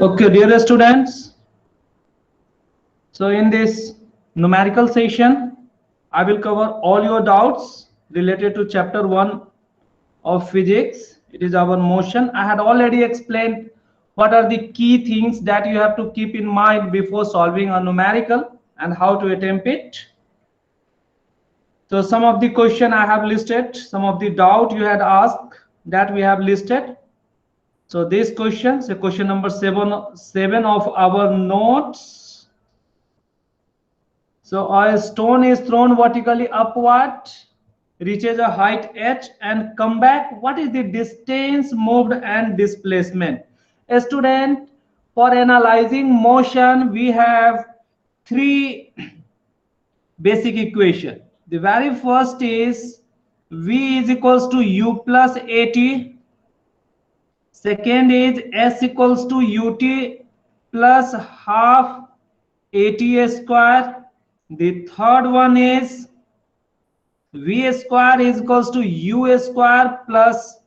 Okay, dear students. So in this numerical session, I will cover all your doubts related to chapter 1 of physics. It is our motion. I had already explained what are the key things that you have to keep in mind before solving a numerical and how to attempt it. So some of the question I have listed, some of the doubt you had asked that we have listed. So this question, so question number seven of our notes. So a stone is thrown vertically upward, reaches a height h and come back. What is the distance moved and displacement? A student, for analyzing motion, we have three basic equation. The very first is V is equals to U plus AT. Second is S equals to UT plus half AT square. The third one is V square is equals to U square plus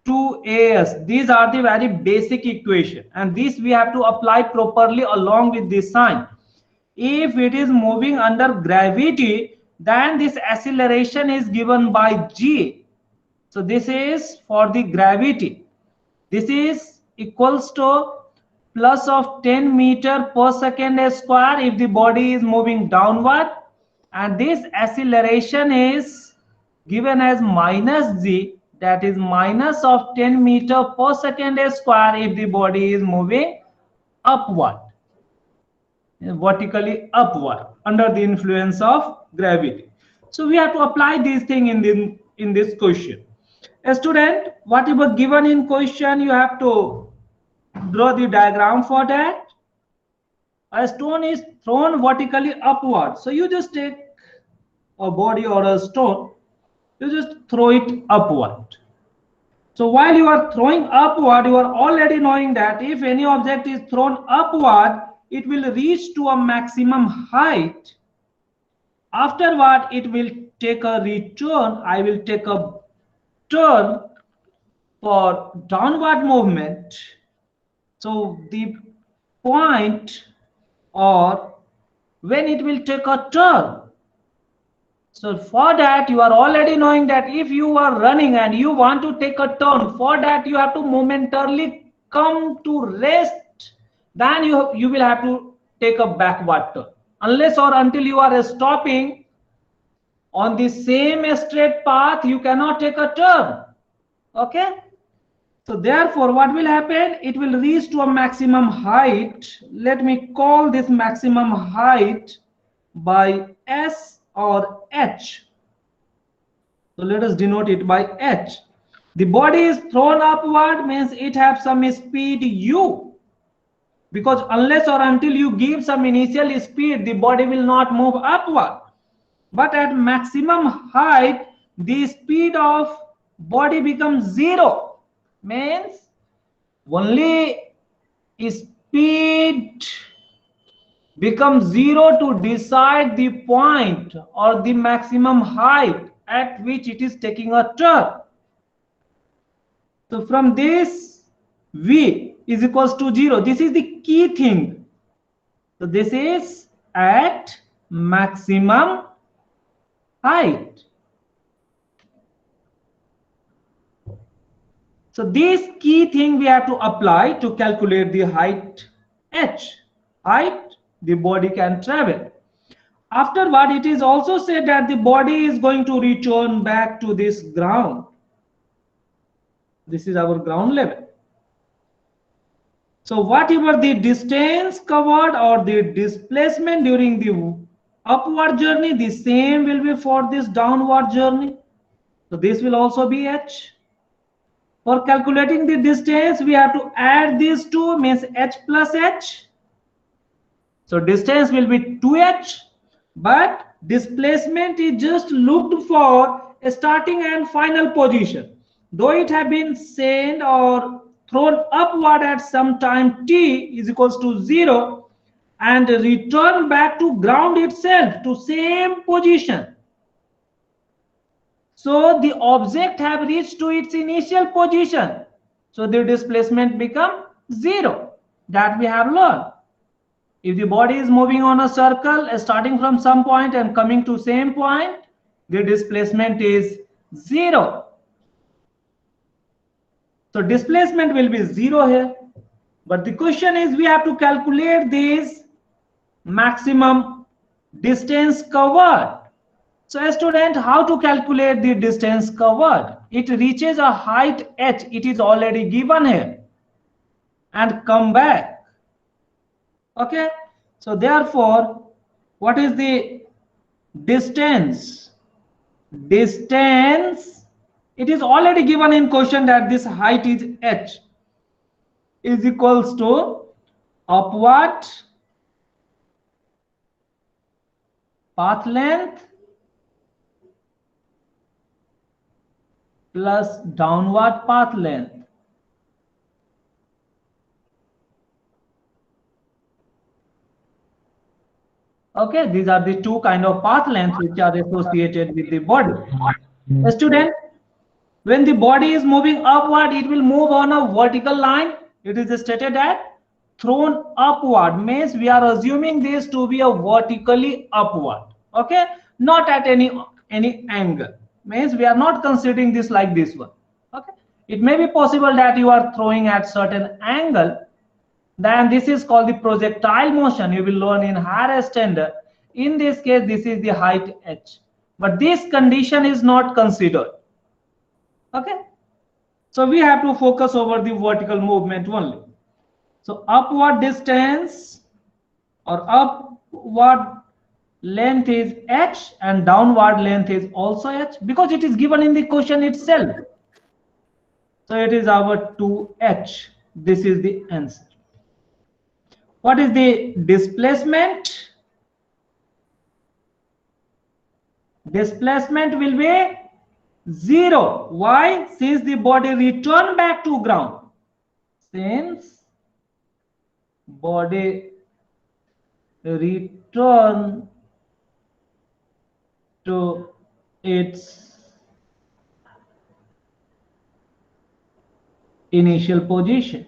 2AS. These are the very basic equation, and this we have to apply properly along with this sign. If it is moving under gravity, then this acceleration is given by G. So this is for the gravity. This is equals to plus of 10 meter per second square if the body is moving downward, and this acceleration is given as minus G, that is minus of 10 meter per second square if the body is moving upward, vertically upward under the influence of gravity. So we have to apply these things in this question. A student, whatever given in question, you have to draw the diagram for that. A stone is thrown vertically upward, so you just take a body or a stone, you just throw it upward. So while you are throwing upward, you are already knowing that if any object is thrown upward, it will reach to a maximum height. Afterward, it will take a return. I will take a turn for downward movement. So the point, or when it will take a turn. So for that, you are already knowing that if you are running and you want to take a turn, for that you have to momentarily come to rest. Then you will have to take a backward turn. Unless or until you are stopping on the same straight path, you cannot take a turn. Okay? So therefore, what will happen? It will reach to a maximum height. Let me call this maximum height by S or H. So let us denote it by H. The body is thrown upward, means it has some speed U. Because unless or until you give some initial speed, the body will not move upward. But at maximum height, the speed of body becomes 0. Means only speed becomes 0 to decide the point or the maximum height at which it is taking a turn. So from this, V is equals to 0. This is the key thing. So this is at maximum height. So this key thing we have to apply to calculate the height H. Height the body can travel. Afterward, it is also said that the body is going to return back to this ground. This is our ground level. So whatever the distance covered or the displacement during the upward journey, the same will be for this downward journey. So this will also be H. For calculating the distance, we have to add these two, means H plus H. So distance will be 2H, but displacement is just looked for a starting and final position. Though it have been sent or thrown upward at some time t is equals to 0 and return back to ground itself to same position. So the object have reached to its initial position. So the displacement become 0. that we have learned. If the body is moving on a circle, starting from some point and coming to same point, the displacement is 0. So displacement will be 0 here. But the question is, we have to calculate this maximum distance covered. So a student, how to calculate the distance covered? It reaches a height h, it is already given here, and come back. Okay, so therefore, what is the distance? Distance, it is already given in question that this height is h, is equals to upward path length plus downward path length. Okay, these are the two kind of path lengths which are associated with the body. Student, when the body is moving upward, it will move on a vertical line. It is stated that thrown upward means we are assuming this to be a vertically upward. Okay, not at any angle, means we are not considering this like this one. Okay, it may be possible that you are throwing at certain angle, then this is called the projectile motion. You will learn in higher standard. In this case, this is the height h, but this condition is not considered. Okay, so we have to focus over the vertical movement only. So upward distance or upward length is h and downward length is also h, because it is given in the question itself. So it is our 2h. This is the answer. What is the displacement? Displacement will be 0. Why? Since the body returned back to ground. Since body return to its initial position.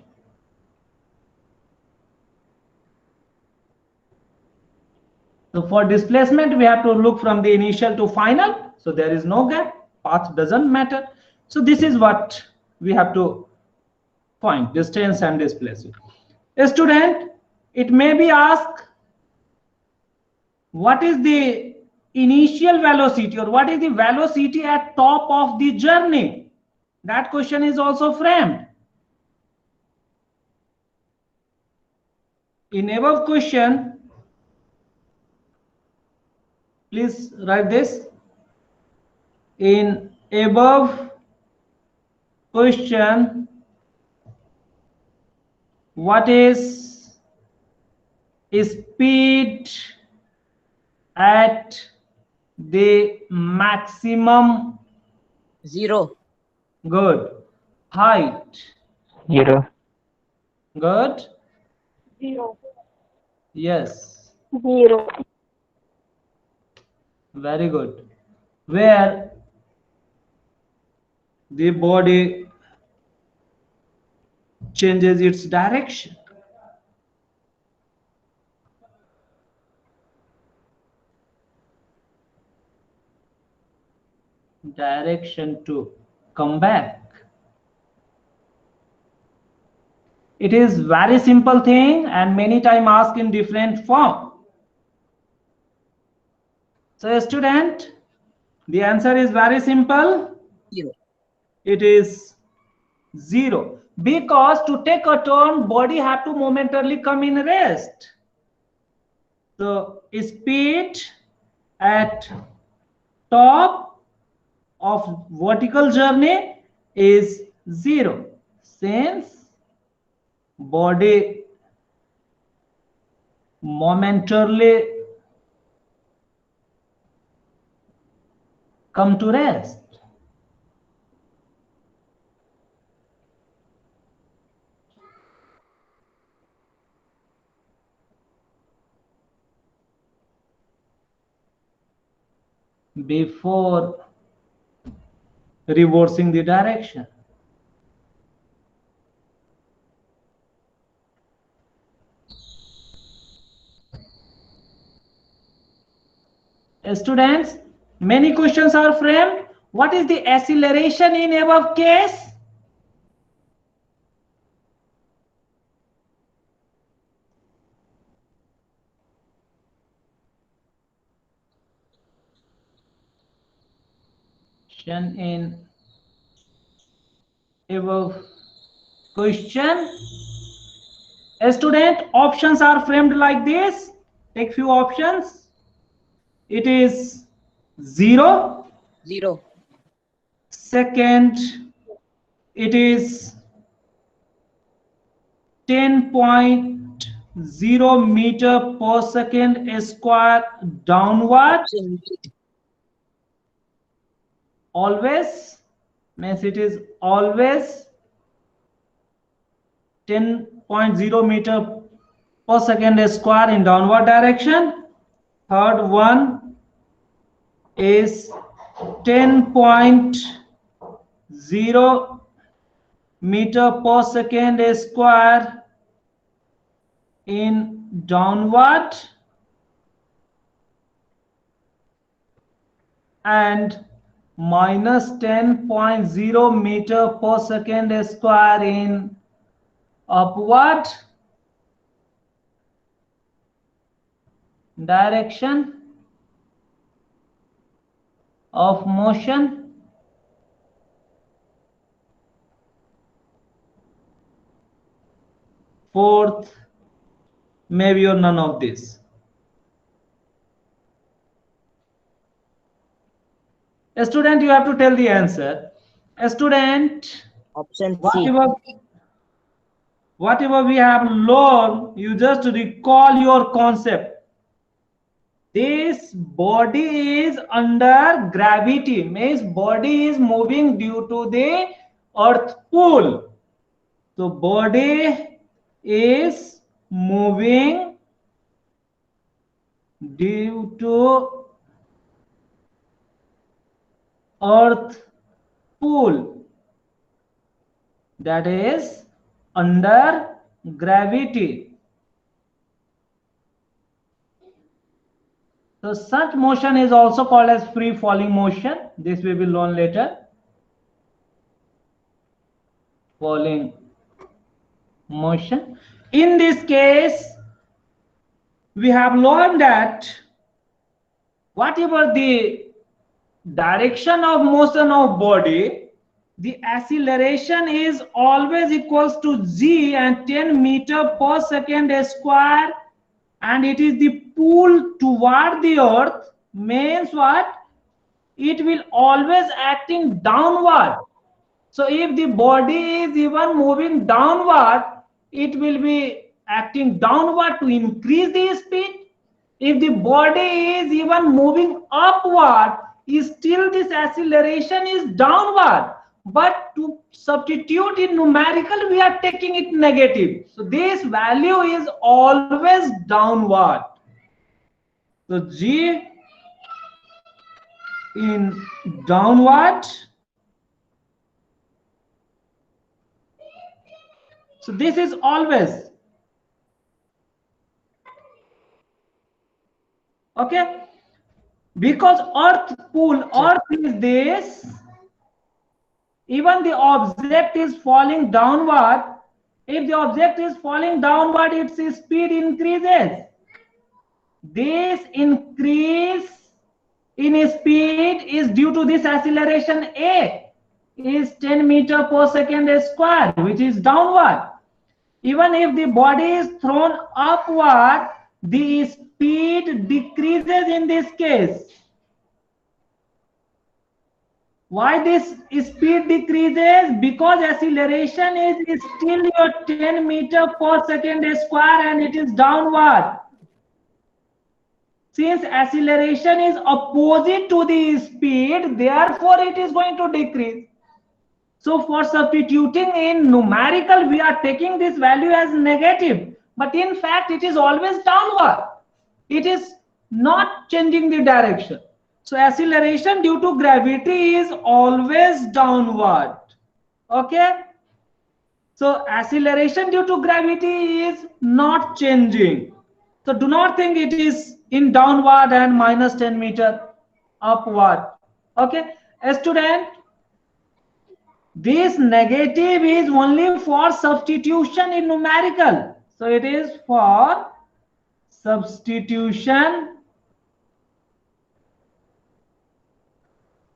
So for displacement, we have to look from the initial to final. So there is no gap. Path doesn't matter. So this is what we have to find: distance and displacement. A student, it may be asked, what is the initial velocity or what is the velocity at top of the journey? That question is also framed. In above question, please write this. In above question, what is speed at the maximum? 0. Good. Height? 0. Good. 0. Yes. 0. Very good. Where the body changes its direction. Direction to come back. It is very simple thing and many times asked in different form. So student, the answer is very simple. 0. It is 0, because to take a turn, body have to momentarily come in rest. So speed at top of vertical journey is 0, since body momentarily come to rest. Before reversing the direction. Students, many questions are framed. What is the acceleration in above case? In above question, a student, options are framed like this. Take few options. It is 0. 0. Second, it is 10.0 meter per second square downward. Option B. Always means it is always 10.0 meter per second square in downward direction. Third one is 10.0 meter per second square in downward, and minus 10.0 meter per second square in upward direction of motion. Fourth, maybe or none of this. A student, you have to tell the answer. A student, Option C. whatever we have learned, you just recall your concept. This body is under gravity, means body is moving due to the earth pull. So body is moving due to earth pull, that is under gravity. So such motion is also called as free falling motion. This we will learn later. Falling motion. In this case, we have learned that whatever the direction of motion of body, the acceleration is always equals to g and 10 meter per second square, and it is the pull toward the earth, means what? It will always acting downward. So if the body is even moving downward, it will be acting downward to increase the speed. If the body is even moving upward, still this acceleration is downward. But to substitute in numerical, we are taking it negative. So this value is always downward. So G in downward. So this is always. Okay. Because earth pull, earth is this. Even the object is falling downward. If the object is falling downward, its speed increases. This increase in speed is due to this acceleration A is 10 meter per second square, which is downward. Even if the body is thrown upward, the speed decreases in this case. Why this speed decreases? Because acceleration is still your 10 meter per second square and it is downward. Since acceleration is opposite to the speed, therefore it is going to decrease. So for substituting in numerical, we are taking this value as negative, but in fact it is always downward. It is not changing the direction. So acceleration due to gravity is always downward. Okay. So acceleration due to gravity is not changing. So do not think it is in downward and minus 10 meter upward. Okay, student, this negative is only for substitution in numerical. So it is for substitution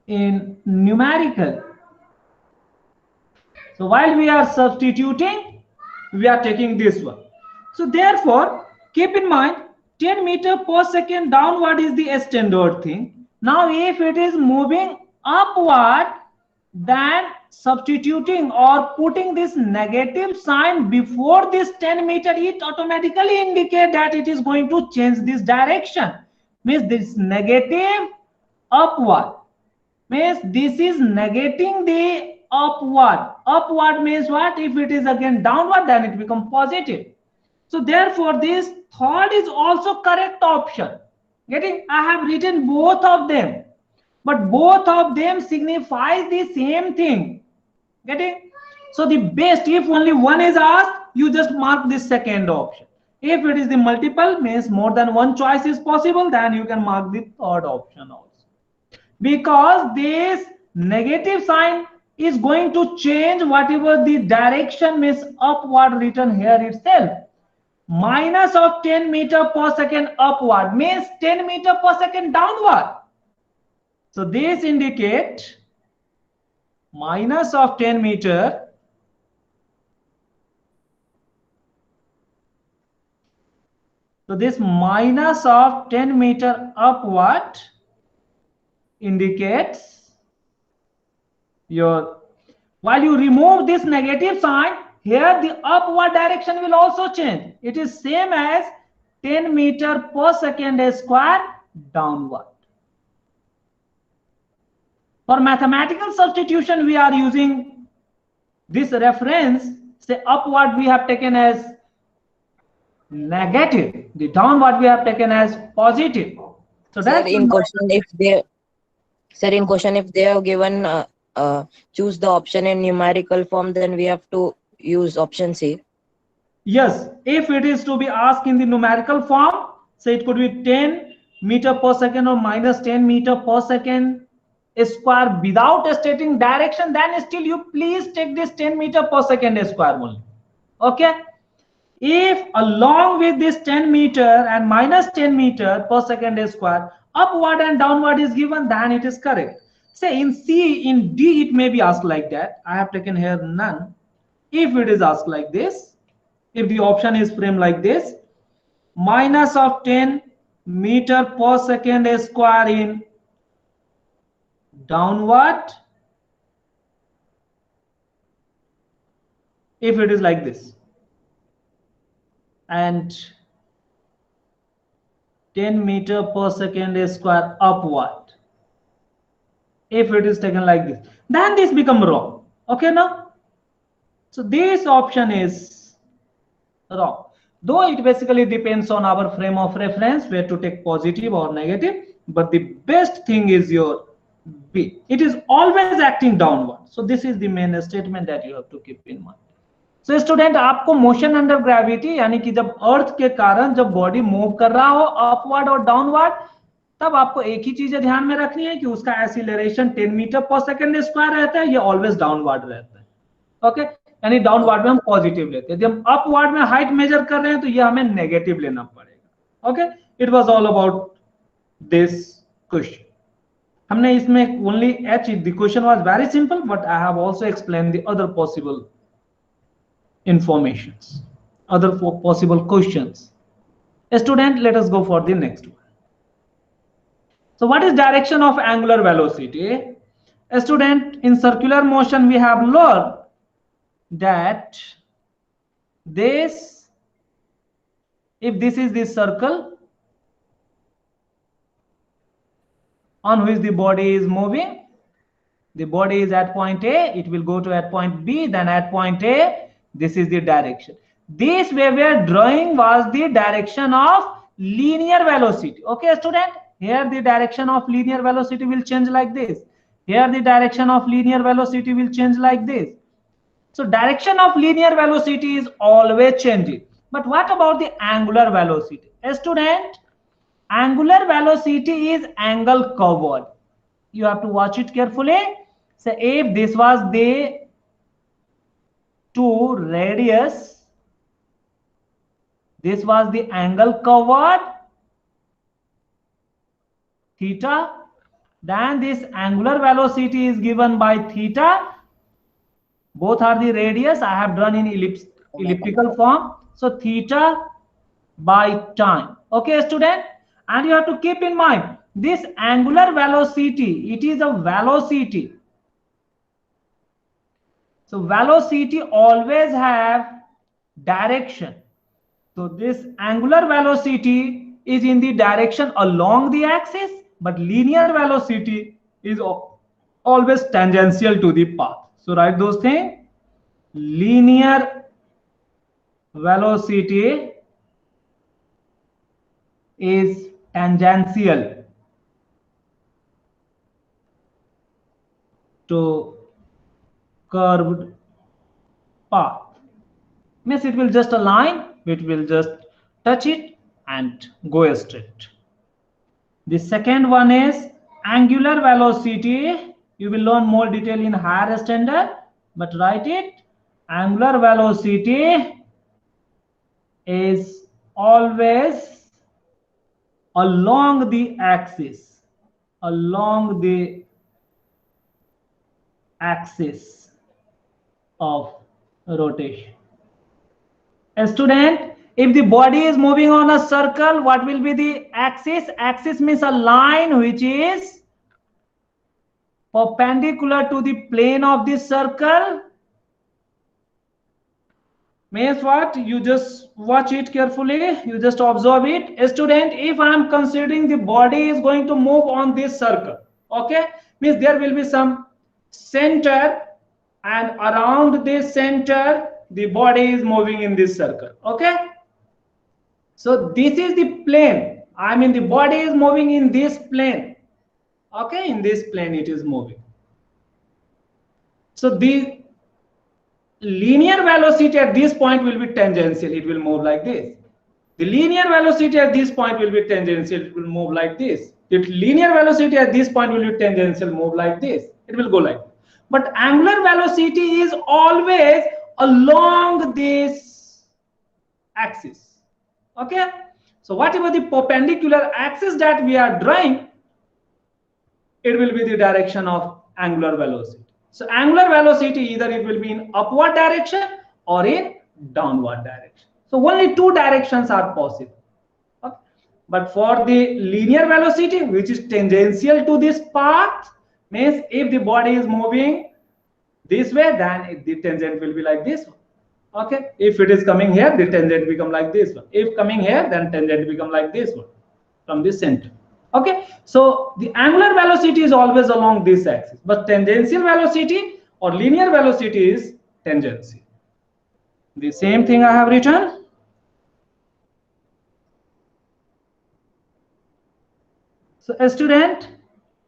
in numerical. So while we are substituting, we are taking this one. So therefore, keep in mind 10 meter per second downward is the standard thing. Now if it is moving upward, then substituting or putting this negative sign before this 10 meter, it automatically indicates that it is going to change this direction. Means this negative upward, means this is negating the upward. Upward means what? If it is again downward, then it becomes positive. So therefore this third is also correct option. Getting? I have written both of them, but both of them signifies the same thing. Getting? So the best, if only one is asked, you just mark this second option. If it is the multiple, means more than one choice is possible, then you can mark the third option also. Because this negative sign is going to change whatever the direction, means upward written here itself. Minus of 10 meter per second upward means 10 meter per second downward. So this indicates minus of 10 meter so this minus of 10 meter upward indicates your, while you remove this negative sign, here the upward direction will also change. It is same as 10 meter per second square downward. For mathematical substitution, we are using this reference. Say upward we have taken as negative, the downward we have taken as positive. So that's in question if they, sir, in question if they have given choose the option in numerical form, then we have to use option C. Yes, if it is to be asked in the numerical form, say it could be 10 meter per second or minus 10 meter per second square without stating direction, then still you please take this 10 meter per second square only. Okay, if along with this 10 meter and minus 10 meter per second square upward and downward is given, then it is correct. Say in C, in D it may be asked like that. I have taken here none. If it is asked like this, if the option is framed like this, minus of 10 meter per second square in downward, if it is like this, and 10 meter per second square upward, if it is taken like this, then this become wrong. Okay, now so this option is wrong, though it basically depends on our frame of reference where to take positive or negative, but the best thing is your B. It is always acting downward. So this is the main statement that you have to keep in mind. So student, आपको motion under gravity यानी कि जब अर्थ के कारण जब body move कर रहा हो अपवर्ड और डाउनवर्ड, तब आपको एक ही चीजें ध्यान में रखनी है कि उसका एक्सीलरेशन 10 मीटर पर सेकंड स्क्वायर रहता है, ये ऑलवेज डाउनवर्ड रहता है. ओके, यानी डाउनवर्ड में हम पॉजिटिव लेते हैं, जब अपवर्ड में हाइट मेजर कर रहे हैं तो ये हमें नेगेटिव लेना पड़ेगा. Okay, it was all about this question. हमने इसमें only H, the question was very simple, but I have also explain the other possible informations, other possible questions. A student, let us go for the next one. So what is direction of angular velocity? A student, in circular motion we have learned that this, if this is the circle on which the body is moving, the body is at point A, it will go to at point B, then at point A, this is the direction. This way we are drawing was the direction of linear velocity. Okay, student, here the direction of linear velocity will change like this. Here the direction of linear velocity will change like this. So direction of linear velocity is always changing. But what about the angular velocity? A student, Angular velocity is angle covered. You have to watch it carefully. So if this was the 2 radius, this was the angle covered theta, then this angular velocity is given by theta. Both are the radius. I have drawn in elliptical form. So theta by time. Okay, student? And you have to keep in mind, this angular velocity, it is a velocity. So velocity always have direction. So this angular velocity is in the direction along the axis, but linear velocity is always tangential to the path. So write those things. Linear velocity is tangential to curved path. Means it will just align, it will just touch it and go straight. The second one is angular velocity. You will learn more detail in higher standard, but write it. Angular velocity is always along the axis, along the axis of rotation. A student, if the body is moving on a circle, what will be the axis? Axis means a line which is perpendicular to the plane of the circle. Means what? You just watch it carefully, you just observe it. A student, if I am considering the body is going to move on this circle, okay, means there will be some center, and around this center the body is moving in this circle. Okay, so this is the plane. I mean the body is moving in this plane. Okay, in this plane it is moving. So the linear velocity at this point will be tangential, it will move like this. The linear velocity at this point will be tangential, it will move like this. The linear velocity at this point will be tangential, move like this. It will go like this. But angular velocity is always along this axis. Okay, so whatever the perpendicular axis that we are drawing, it will be the direction of angular velocity. So angular velocity, either it will be in upward direction or in downward direction. So only two directions are possible. Okay? But for the linear velocity, which is tangential to this path, means if the body is moving this way, then the tangent will be like this one. Okay, if it is coming here, the tangent become like this one. If coming here, then tangent become like this one from the center. Okay, so the angular velocity is always along this axis, but tangential velocity or linear velocity is tangential. The same thing I have written. So a student,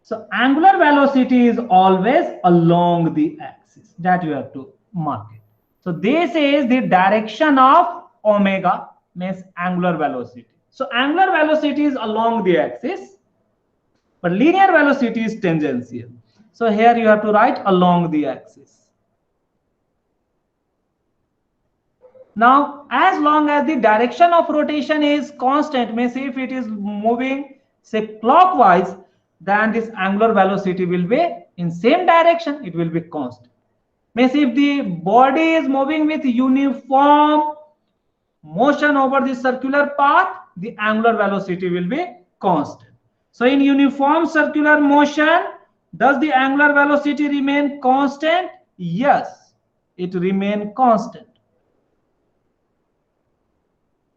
so angular velocity is always along the axis, that you have to mark it. So this is the direction of omega, means angular velocity. So angular velocity is along the axis, but linear velocity is tangential. So here you have to write along the axis. Now, as long as the direction of rotation is constant, means if it is moving say clockwise, then this angular velocity will be in same direction, it will be constant. Means if the body is moving with uniform motion over the circular path, the angular velocity will be constant. So in uniform circular motion, does the angular velocity remain constant? Yes, it remains constant.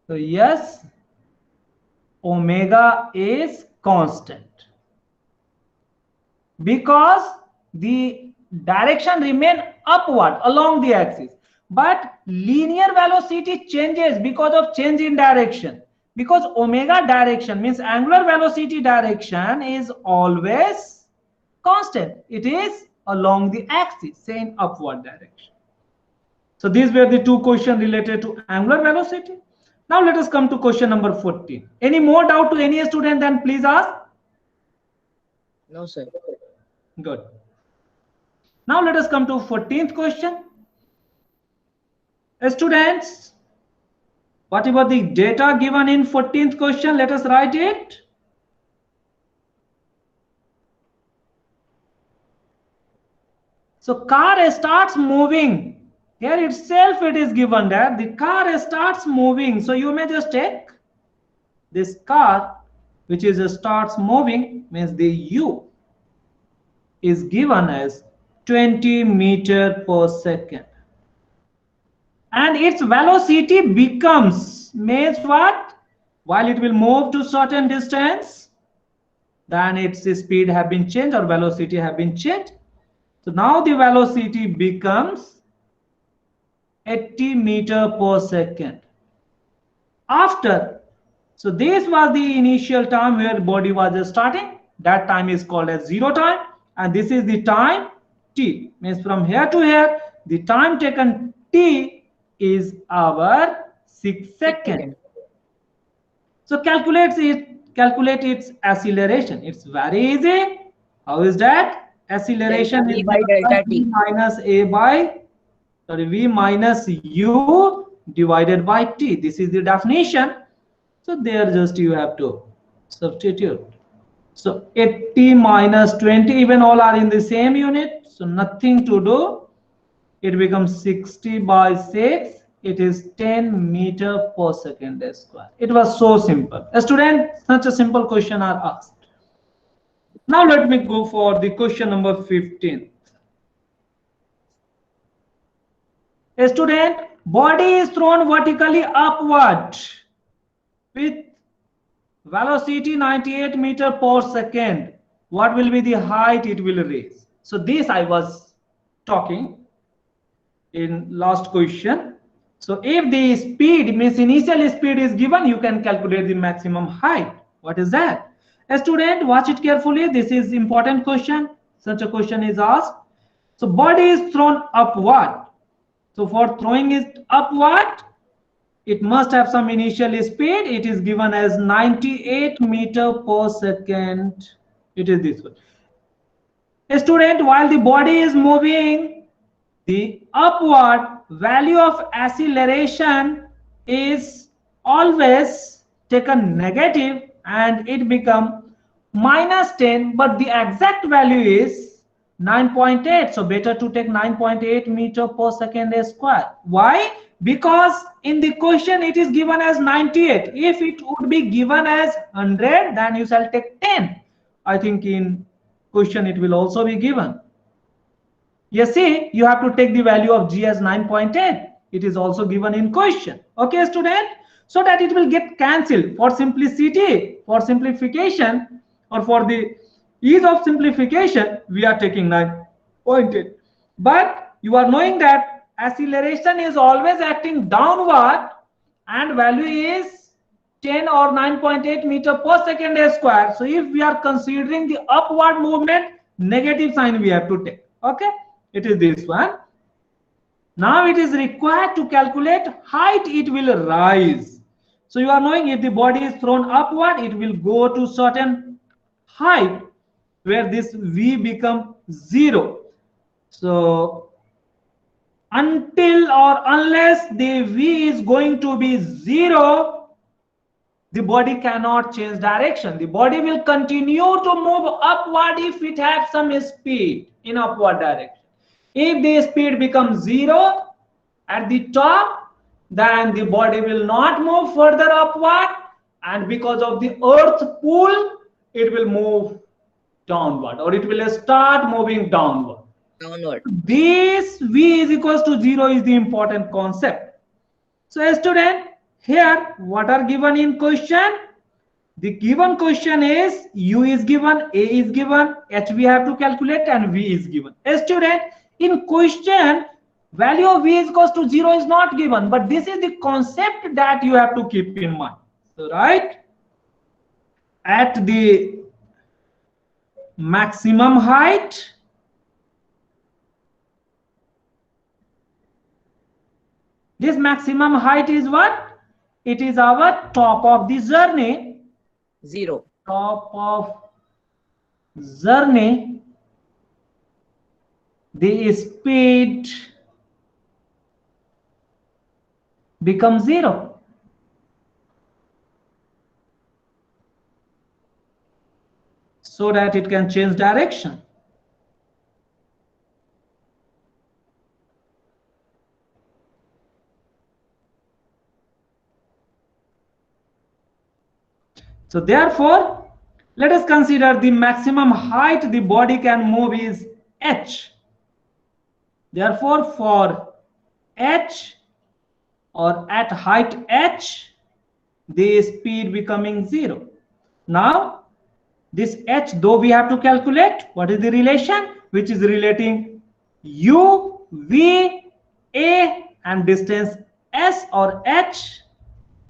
So yes, omega is constant because the direction remain upward along the axis, but linear velocity changes because of change in direction. Because omega direction means angular velocity direction is always constant. It is along the axis, say in upward direction. So these were the two questions related to angular velocity. Now let us come to question number 14. Any more doubt to any student, then please ask. No, sir. Good. Now let us come to 14th question. Students, whatever the data given in 14th question, let us write it. So car starts moving. Here itself it is given that the car starts moving. So you may just take this car, which is starts moving, means the U is given as 20 meter per second. And its velocity becomes, means what? While it will move to certain distance, then its speed have been changed or velocity have been changed. So now the velocity becomes 80 meter per second. After, so this was the initial time where body was starting. That time is called as zero time, and this is the time t. Means from here to here, the time taken t is our 6 seconds. So calculate its acceleration. It's very easy. How is that? Acceleration Delta is V by delta t. minus a by, sorry, v minus u divided by t. This is the definition. So there just you have to substitute. So 80 minus 20, even all are in the same unit. So nothing to do. It becomes 60 by 6. It is 10 meter per second square. It was so simple. A student, such a simple question are asked. Now let me go for the question number 15. A student, body is thrown vertically upward with velocity 98 meter per second. What will be the height it will raise? So this I was talking in last question. So if the speed, means initial speed is given, you can calculate the maximum height. What is that? A student, watch it carefully. This is important question. Such a question is asked. So body is thrown upward. So for throwing it upward, it must have some initial speed. It is given as 98 meter per second. It is this one. A student, while the body is moving, the upward value of acceleration is always taken negative and it become minus 10, but the exact value is 9.8. So better to take 9.8 meter per second square. Why? Because in the question it is given as 98. If it would be given as 100, then you shall take 10. I think in question it will also be given. You see, you have to take the value of g as 9.8. It is also given in question. Okay, student? So that it will get cancelled. For simplicity, for simplification, or for the ease of simplification, we are taking 9.8. But you are knowing that acceleration is always acting downward and value is 10 or 9.8 meter per second square. So if we are considering the upward movement, negative sign we have to take. Okay, it is this one. Now it is required to calculate height it will rise. So you are knowing if the body is thrown upward, it will go to certain height where this v become 0. So until or unless the v is going to be 0, the body cannot change direction. The body will continue to move upward if it has some speed in upward direction. If the speed becomes 0 at the top, then the body will not move further upward, and because of the earth pull, it will move downward, or it will start moving downward. This v is equals to 0 is the important concept. So student, here what are given in question? The given question is u is given, a is given, h we have to calculate, and v is given. A student, in question value of v is equals to 0 is not given, but this is the concept that you have to keep in mind. So right at the maximum height, this maximum height is what? it is our top of the journey. 0. Top of journey, the speed becomes 0. So that it can change direction. So therefore, let us consider the maximum height the body can move is h. Therefore, for h or at height h, the speed becoming 0. Now, this h, though we have to calculate, what is the relation? Which is relating u, v, a and distance s or h.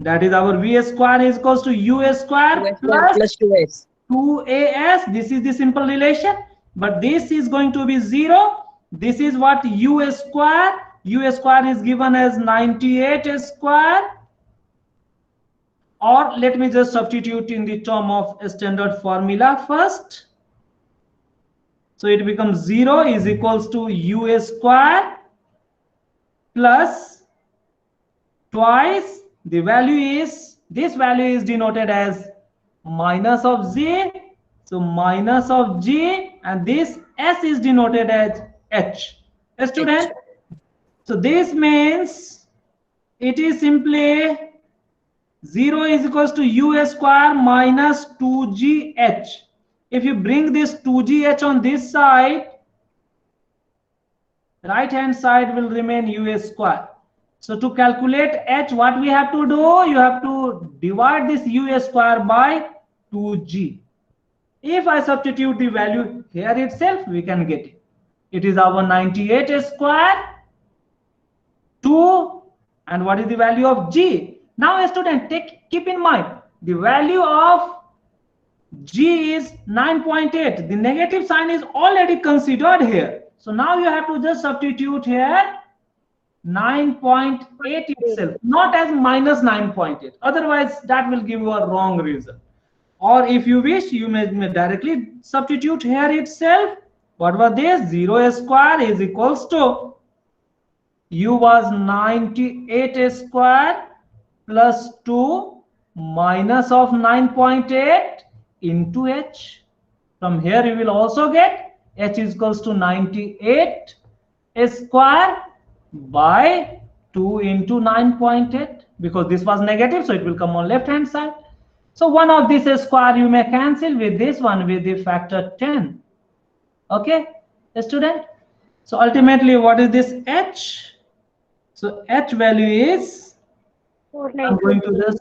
That is our v square is equals to u square plus 2s. 2as. This is the simple relation, but this is going to be 0. This is what u square. U square is given as 98 square. Or let me just substitute in the term of a standard formula first. So it becomes 0 is equals to u square plus twice the value is, this value is denoted as minus of g. So minus of g, and this s is denoted as h. A student. So this means it is simply 0 is equals to u square minus 2gh. If you bring this 2gh on this side, right hand side will remain u square. So to calculate h, what we have to do? You have to divide this u square by 2g. If I substitute the value here itself, we can get it. It is our 98 square 2, and what is the value of g? Now, a student, keep in mind the value of g is 9.8. The negative sign is already considered here. So now you have to just substitute here 9.8 itself, not as minus 9.8. Otherwise, that will give you a wrong result. Or if you wish, you may directly substitute here itself. What was this? 0 square is equals to u was 98 square plus 2 minus of 9.8 into h. From here you will also get h is equals to 98 square by 2 into 9.8, because this was negative, so it will come on left hand side. So one of this square you may cancel with this one with the factor 10. Okay, student. So ultimately, what is this h? So h value is, I'm going to just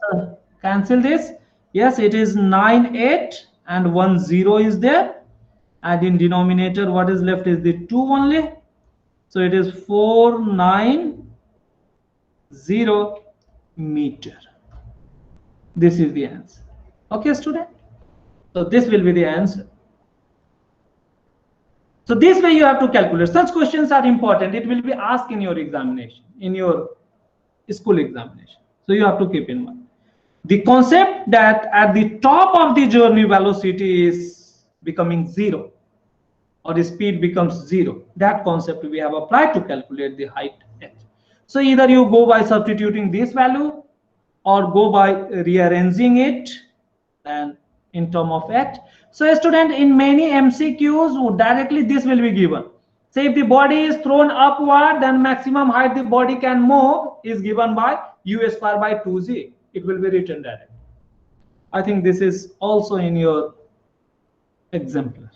cancel this. Yes, it is 98 and 1 0 is there, and in denominator what is left is the 2 only. So it is 490 meter. This is the answer. Okay, student. So this will be the answer. So this way you have to calculate. Such questions are important. It will be asked in your examination, in your school examination. So you have to keep in mind the concept that at the top of the journey velocity is becoming 0, or the speed becomes 0. That concept we have applied to calculate the height h. So either you go by substituting this value or go by rearranging it and in term of h. So a student, in many MCQs directly this will be given. Say if the body is thrown upward, then maximum height the body can move is given by u square by 2g. It will be written directly. I think this is also in your exemplar.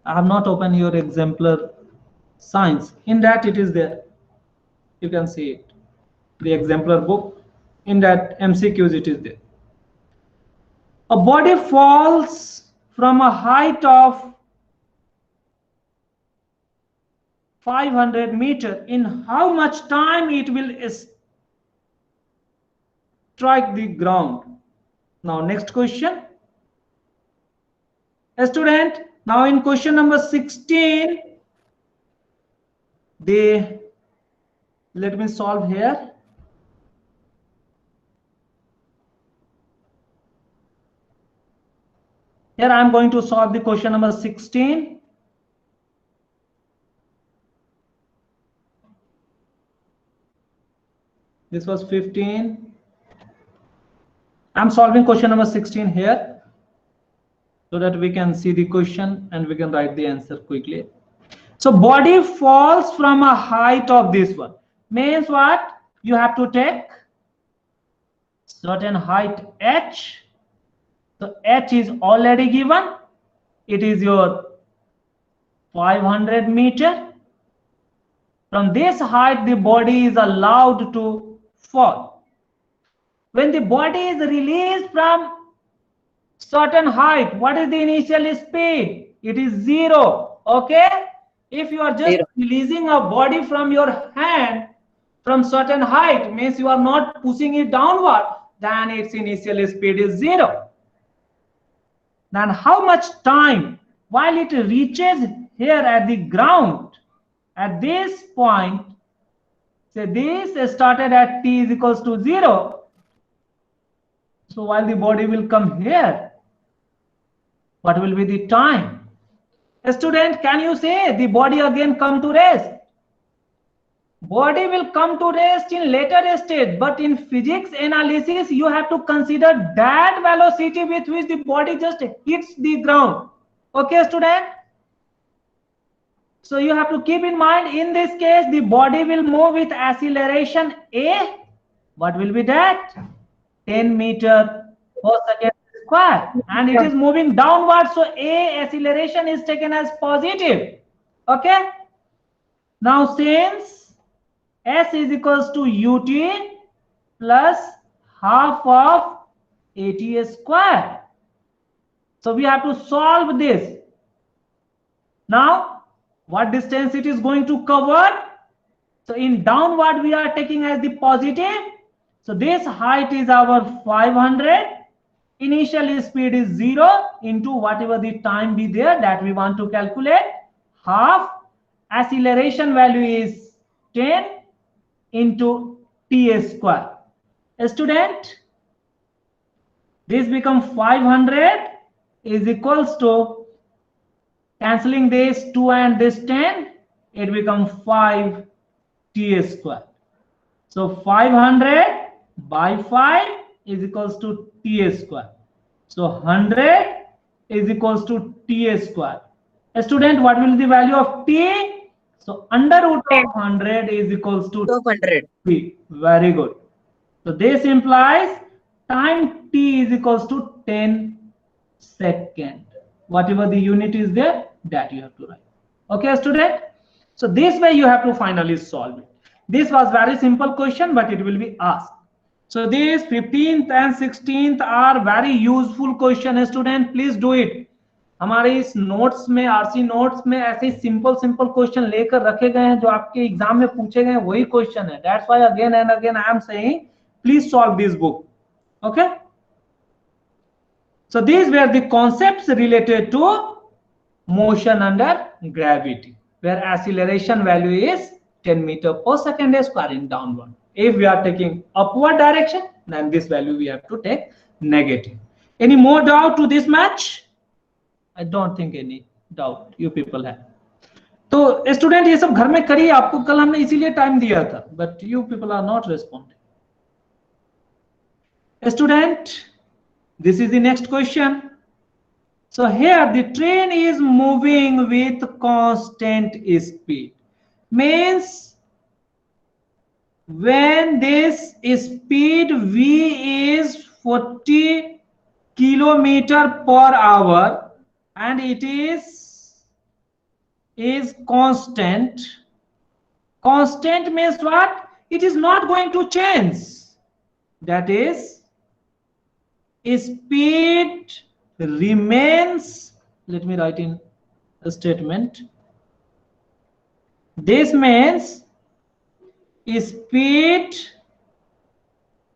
I have not opened your exemplar science. In that it is there. You can see it. The exemplar book. In that MCQs it is there. A body falls from a height of 500 meters. In how much time it will strike the ground? Now next question. A student, now in question number 16, let me solve here. Here I am going to solve the question number 16. This was 15. I'm solving question number 16 here so that we can see the question and we can write the answer quickly. So body falls from a height of this one. Means what? You have to take certain height h. So h is already given. It is your 500 meter. From this height, the body is allowed to fall. When the body is released from certain height, what is the initial speed? It is 0. Okay? If you are just 0. releasing a body from your hand from certain height, means you are not pushing it downward, then its initial speed is 0. Then how much time while it reaches here at the ground, at this point, say this started at t is equals to 0. So while the body will come here, what will be the time? A student, can you say the body again come to rest? Body will come to rest in later stage, but in physics analysis, you have to consider that velocity with which the body just hits the ground. Okay, student? So you have to keep in mind, in this case, the body will move with acceleration a. What will be that? 10 meter per second square. And it is moving downward, so a acceleration is taken as positive. Okay? Now since s is equals to ut plus half of at square. So we have to solve this. Now, what distance it is going to cover? So in downward, we are taking as the positive. So this height is our 500. Initial speed is 0 into whatever the time be there that we want to calculate. Half. Acceleration value is 10 into t square. A student, this becomes 500 is equals to, cancelling this 2 and this 10, it becomes 5 t square. So 500 by 5 is equals to t square. So 100 is equals to t square. A student, what will be the value of t? So under root of 100 is equals to 200. t. Very good. So this implies time t is equals to 10 second. Whatever the unit is there, that you have to write. Okay, student? So this way you have to finally solve it. This was very simple question, but it will be asked. So these 15th and 16th are very useful question. Student, please do it. हमारे इस notes में, RC notes में ऐसे simple question लेकर रखे गए हैं जो आपके एग्जाम में पूछे गए, वही क्वेश्चन है. That's why again and again I am saying please solve this book. Okay, so these were the concepts related to motion under gravity, where acceleration value is 10 meter per second square in downward. If we are taking upward direction, then this value we have to take negative. Any more doubt to this match? I don't think any doubt you people have. तो student ये सब घर में करिए, आपको कल हमने इसीलिए टाइम दिया था, but you people are not responding. Student, this is the next question. So here the train is moving with constant speed. Means when this speed v is 40 kilometer per hour and it is constant. Constant means what? It is not going to change. That is, speed remains, let me write in a statement. This means speed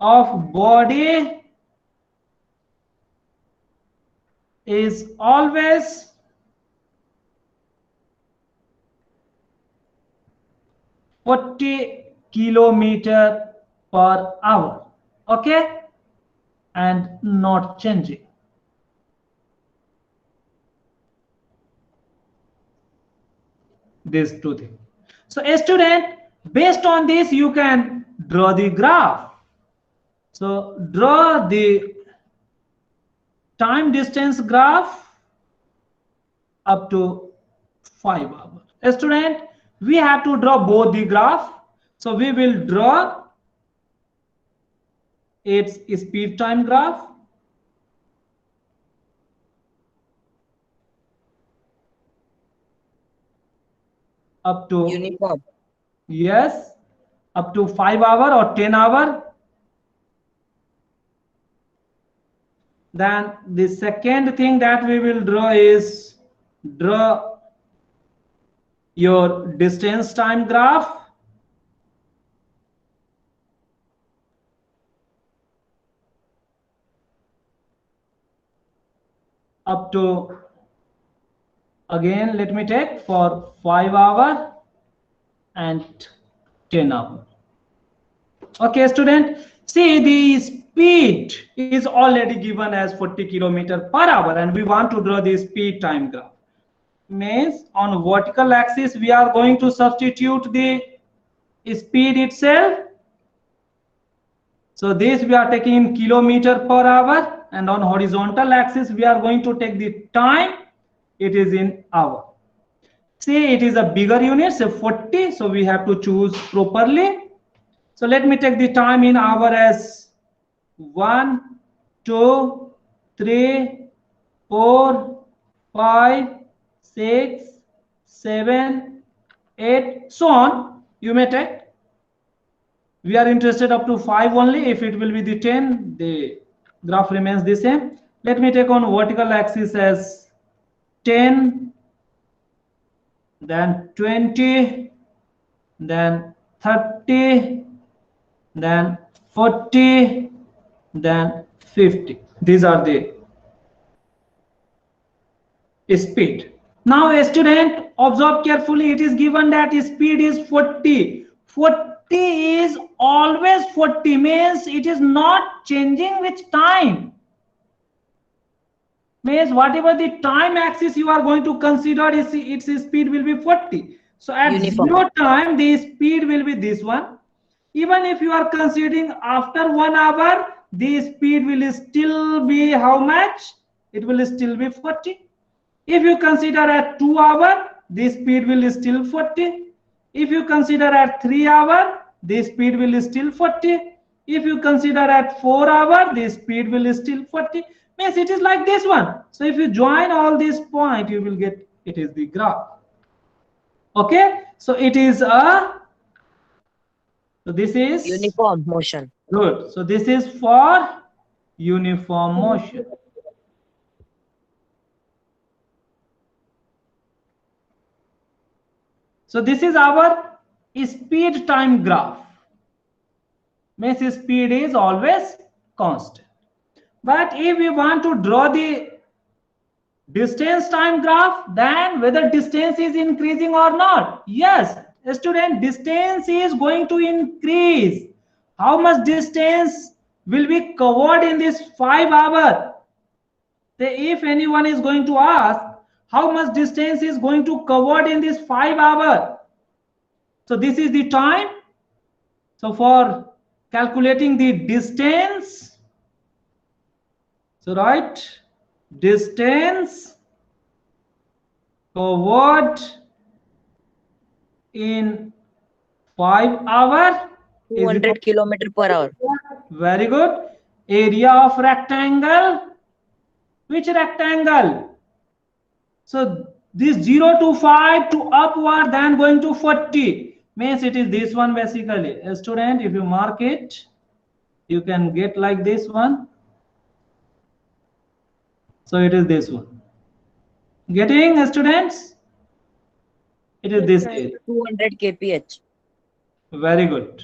of body is always kilometer per hour. Okay, and not changing. these two things. So a student, based on this you can draw the graph. So draw the time distance graph up to 5 hours. A student, we have to draw both the graph. So we will draw its speed time graph up to Uniform. yes, up to 5 hour or 10 hour. Then the second thing that we will draw is draw your distance time graph up to, again let me take for 5 hour and 10 hour. Okay student, see the speed is already given as 40 kilometer per hour and we want to draw the speed time graph. Means on vertical axis we are going to substitute the speed itself. So this we are taking in kilometer per hour, and on horizontal axis we are going to take the time, it is in hour. Say it is a bigger unit, say 40, so we have to choose properly. So let me take the time in hour as 1, 2, 3, 4, 5, 6, 7, 8, so on. You may take. We are interested up to 5 only. If it will be the 10, the graph remains the same. Let me take on vertical axis as 10, then 20, then 30, then 40, then 50. These are the speed. Now a student, observe carefully, it is given that speed is 40. 40 is always 40, means it is not changing with time. Means whatever the time axis you are going to consider, its speed will be 40. So at Uniform. 0 time the speed will be this one. Even if you are considering after 1 hour, the speed will still be how much? It will still be 40. If you consider at 2 hour, the speed will still 40. If you consider at 3 hour, the speed will still 40. If you consider at 4 hour, the speed will still 40. Means it is like this one. So if you join all these points, you will get, it is the graph. Okay, so it is a, so this is Uniform motion. good. So this is for uniform motion. So this is our speed time graph. Means speed is always constant. But if we want to draw the distance time graph, then whether distance is increasing or not. Yes, student, distance is going to increase. How much distance will be covered in this 5 hour? If anyone is going to ask, how much distance is going to covered in this 5 hour? So this is the time. So for calculating the distance, so right, distance covered in 5 hour 200 kilometer per hour. Very good. Area of rectangle. Which rectangle? So this 0 to 5 to upward, then going to 40. Means it is this one basically. A student, if you mark it, you can get like this one. So it is this one. Getting, students? It is this area. 200 kph. Very good.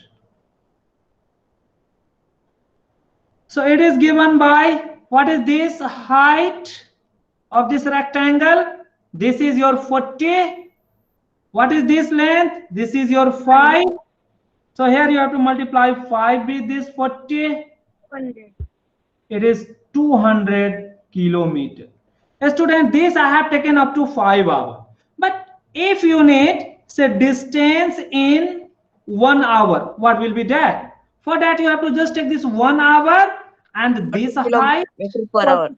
So it is given by, what is this height of this rectangle? This is your 40. What is this length? This is your 5. So here you have to multiply 5 with this 40. 100. It is 200 kilometer. Student, this I have taken up to 5 hours. But if you need say distance in 1 hour. What will be that? For that you have to just take this 1 hour and this height. Kilometer per hour.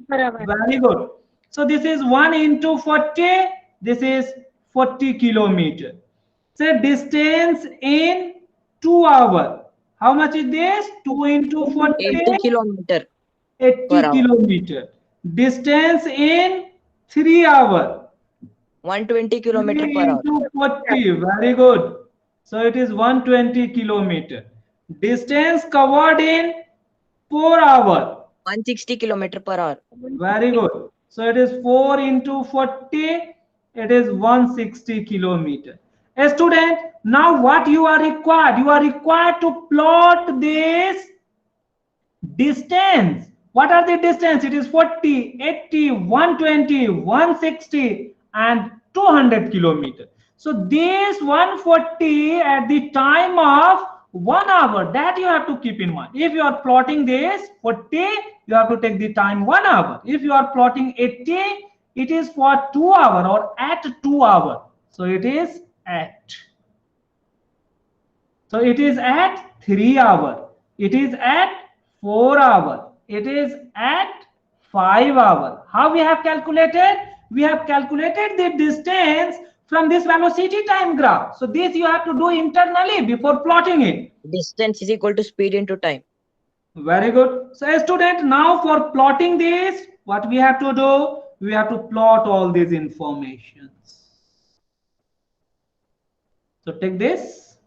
Per hour. Very good. So this is 1 into 40. This is 40 kilometer. Say distance in 2 hours. How much is this? 2 into 40. 80 kilometer. 80 per hour. kilometer. Distance in 3 hours. 120 kilometer 3 per hour. into 40. Very good. So it is 120 kilometer. Distance covered in 4 hours. 160 kilometer per hour. Very good. So it is 4 into 40. It is 160 kilometer. A student, now what you are required? You are required to plot this distance. What are the distance? It is 40, 80, 120, 160 and 200 kilometer. So this 140 at the time of 1 hour, that you have to keep in mind. If you are plotting this 40, you have to take the time 1 hour. If you are plotting 80, it is for 2 hour or at 2 hour. So it is at. So it is at 3 hour. It is at 4 hour. It is at 5 hour. How we have calculated? We have calculated the distance from this velocity time graph. So this you have to do internally before plotting it. Distance is equal to speed into time. Very good. So a student, now for plotting this, what we have to do? We have to plot all these informations. So take this,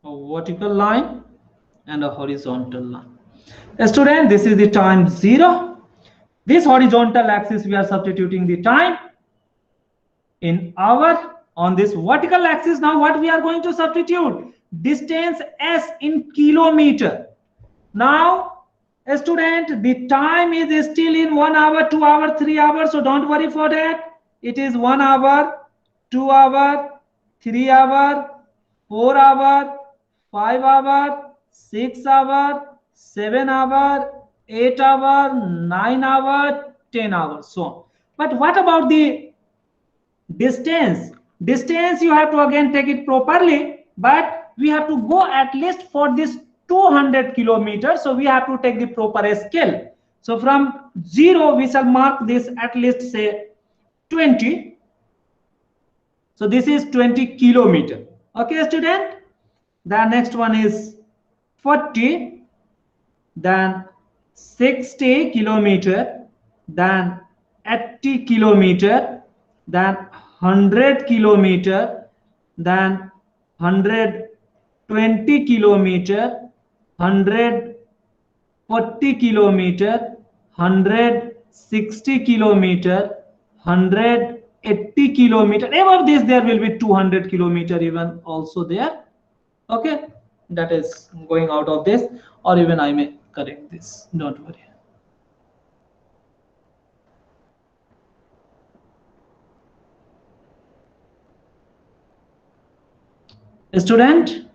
a vertical line and a horizontal line. A student, this is the time 0. This horizontal axis we are substituting the time in hour. On this vertical axis, now what we are going to substitute? Distance s in kilometer. Now a student, the time is still in 1 hour, 2 hour, 3 hours, so don't worry for that. It is 1 hour, 2 hour, 3 hour, 4 hour, 5 hour, 6 hour, 7 hour, 8 hour, 9 hour, 10 hours, so on. But what about the distance? Distance you have to again take it properly, but we have to go at least for this 200 kilometers, so we have to take the proper scale. So from 0 we shall mark this at least say 20. So this is 20 kilometer. Okay student, the next one is 40, then 60 kilometer, then 80 kilometer, then 100 kilometer, then 120 kilometer, 140 kilometer, 160 kilometer, 180 kilometer. Above this there will be 200 kilometer even also there. Okay, that is going out of this, or even I may correct this, don't worry. Student,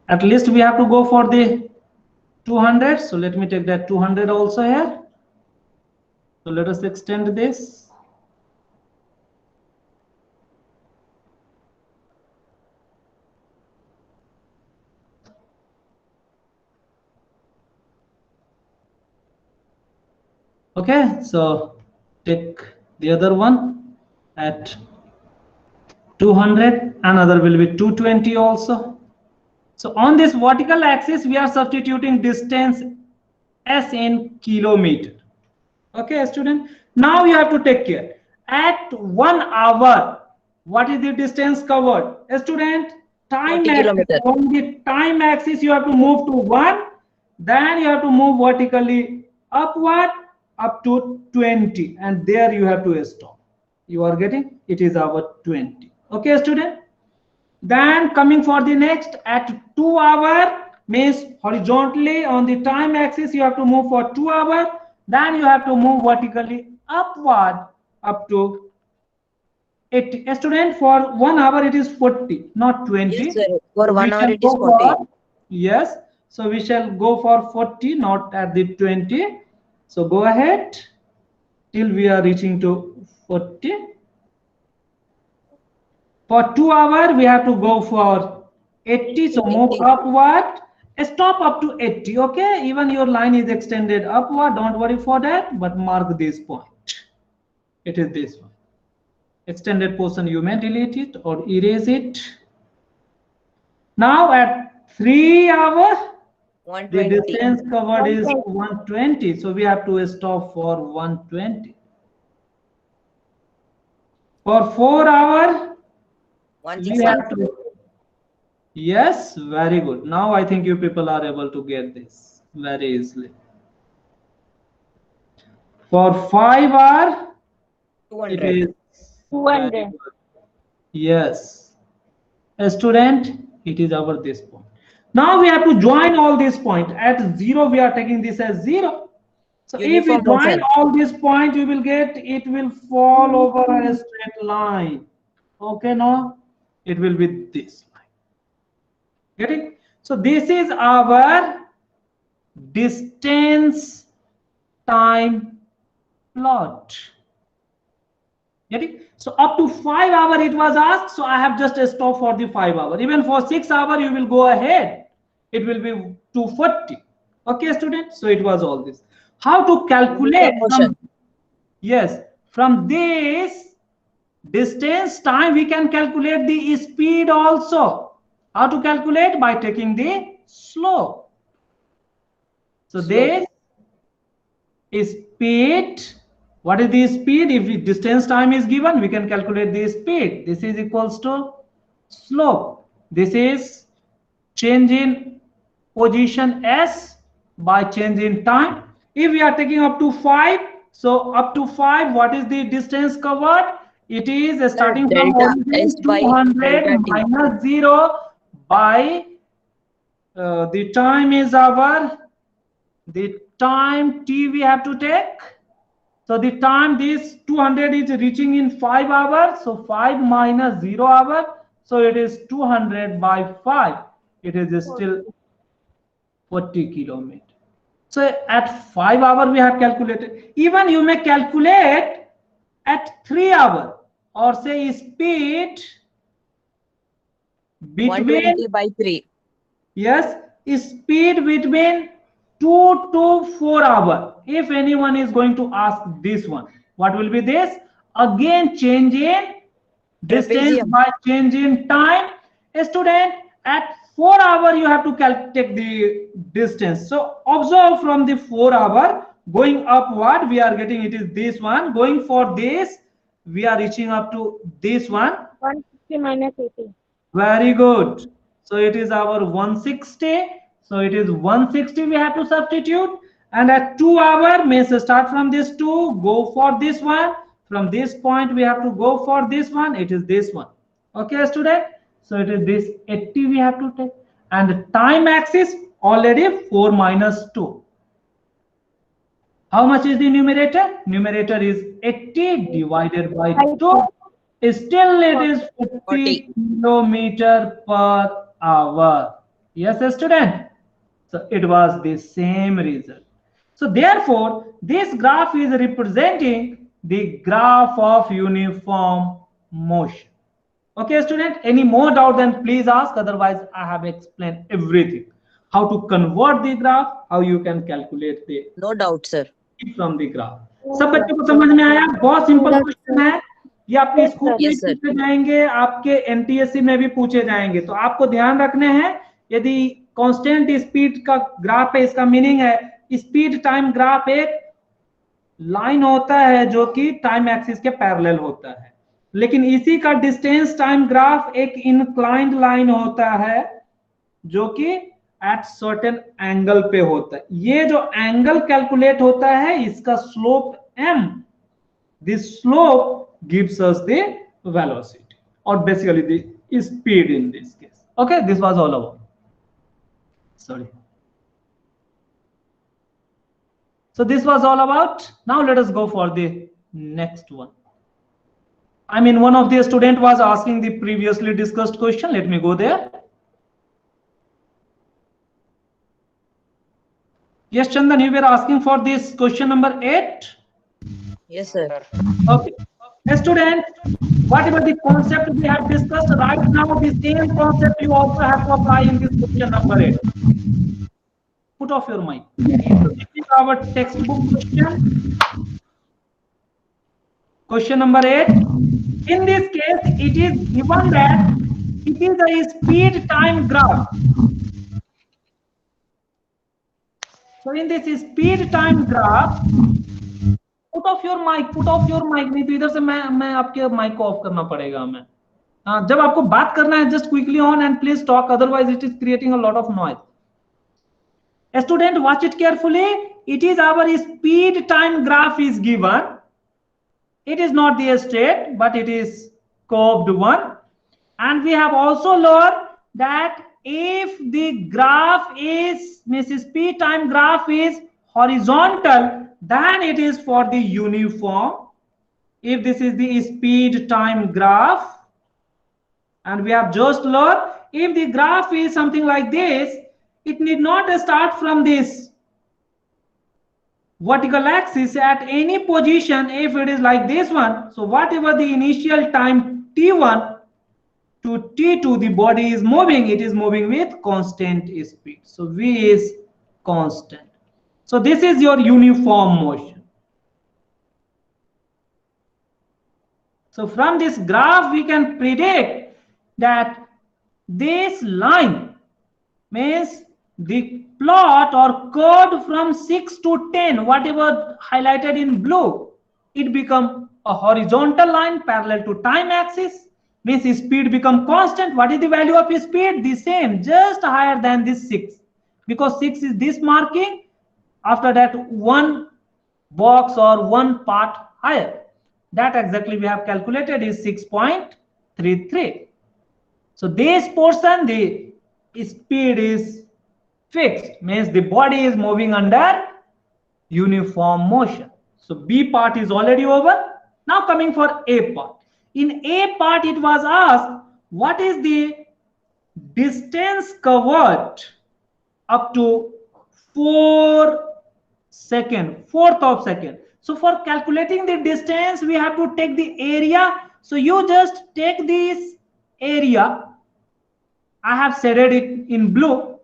at least we have to go for the 200, so let me take that 200 also here. So let us extend this. Okay, so take the other one at 200, another will be 220 also. So on this vertical axis we are substituting distance s in kilometer. Okay student, now you have to take care. At 1 hour, what is the distance covered? A student, time axis, on the time axis you have to move to 1, then you have to move vertically upward up to 20, and there you have to stop. You are getting? It is our 20. Okay student, then coming for the next, at 2 hour means horizontally on the time axis you have to move for 2 hours, then you have to move vertically upward up to 80. A student, for 1 hour it is 40, not 20. Yes, sir. For 1 hour it is 40. Yes, so we shall go for 40, not at the 20. So go ahead till we are reaching to 40. For 2 hours, we have to go for 80. So move 80. upward. Stop up to 80. Okay. Even your line is extended upward. Don't worry for that. But mark this point. It is this one. Extended portion, you may delete it or erase it. Now at 3 hours, the 120. distance covered is 120. So we have to stop for 120. For 4 hours, we have 160. to. Yes, very good. Now I think you people are able to get this very easily. For 5 hours, it 200. is 200. very good. Yes. A student, it is over this point. Now we have to join all these points. At 0, we are taking this as 0. So if Uniform we join motion. all these points, you will get, it will fall over a straight line. Okay, no? It will be this line. Get it? So this is our distance time plot. Get it? So up to 5 hours it was asked. So I have just stopped for the 5 hours. Even for 6 hours, you will go ahead. It will be 240. Okay, students? So it was all this. How to calculate from, yes, from this distance time, we can calculate the speed also. How to calculate? By taking the slope. So this is speed. What is the speed? If the distance time is given, we can calculate the speed. This is equals to slope. This is change in position S by change in time. If we are taking up to 5, so up to 5, what is the distance covered? It is starting from S by 200 delta T. minus 0 by the time is our, the time T we have to take. So the time this 200 is reaching in 5 hours. So 5 minus 0 hour. So it is 200 by 5. It is still 40 kilometers. So at 5 hours we have calculated. Even you may calculate at 3 hours or say speed between 120 by 3. Yes, speed between 2 to 4 hours. If anyone is going to ask this one, what will be this? Again, change in distance Trapezium. by change in time. A student, at 4 hours you have to take the distance. So observe from the 4 hour going upward, we are getting, it is this one. Going for this, we are reaching up to this one. 160 minus 80. Very good. So it is our 160. So it is 160 we have to substitute. And at 2 hours, means start from this 2, go for this one. From this point, we have to go for this one. It is this one. Okay, student? So it is this 80 we have to take. And the time axis already 4 minus 2. How much is the numerator? Numerator is 80 divided by 2. Still it is 50 kilometer per hour. Yes, student. So it was the same result. So therefore, this graph is representing the graph of uniform motion. Okay, student. Any more doubt, then please ask. Otherwise, I have explained everything. How to convert the graph, how you can calculate the No doubt, sir. from the graph. सब बच्चों को समझ में आया? बहुत simple question है. ये आपके स्कूल में पूछे जाएंगे, आपके एनटीएससी में भी पूछे जाएंगे. तो आपको ध्यान रखने हैं, यदि कांस्टेंट स्पीड का ग्राफ है, इसका मीनिंग है स्पीड टाइम ग्राफ एक लाइन होता है जो कि टाइम एक्सिस के पैरेलल होता है, लेकिन इसी का डिस्टेंस टाइम ग्राफ एक इंक्लाइंड लाइन होता है जो कि एट सर्टेन एंगल पे होता है. ये जो एंगल कैलकुलेट होता है, इसका slope m, this slope gives us the velocity or basically the speed in this case. Okay, this was all about. Sorry. So this was all about. Now let us go for the next one. I mean, one of the student was asking the previously discussed question. Let me go there. Yes, Chandan, you were asking for this question number 8. Yes, sir. Okay. A student, whatever the concept we have discussed right now, the same concept you also have to apply in this question number 8. Put off your mic. So this is our textbook question. Question number 8. In this case, it is given that it is a speed time graph. So in this speed time graph, put off your mic, नहीं तो इधर से मैं आपके mic को of करना पड़ेगा हमें. जब आपको बात करना है, just quickly on and please talk, otherwise it is creating a lot of noise. A student, watch it carefully. It is our speed time graph is given. It is not the straight, but it is curved one. And we have also learned that if the graph is, means speed time graph is horizontal, then it is for the uniform. If this is the speed time graph, and we have just learned, if the graph is something like this, it need not start from this vertical axis at any position. If it is like this one, so whatever the initial time t1 to t2 the body is moving, it is moving with constant speed. So v is constant. So this is your uniform motion. So from this graph we can predict that this line means the plot or curve from 6 to 10, whatever highlighted in blue, it become a horizontal line parallel to time axis, means speed become constant. What is the value of speed? The same, just higher than this 6, because 6 is this marking. After that, one box or one part higher. That exactly we have calculated is 6.33. So this portion, the speed is fixed, means the body is moving under uniform motion. So B part is already over. Now coming for A part. In A part, it was asked, what is the distance covered up to 4 seconds, fourth of second. So for calculating the distance, we have to take the area. So you just take this area. I have shaded it in blue.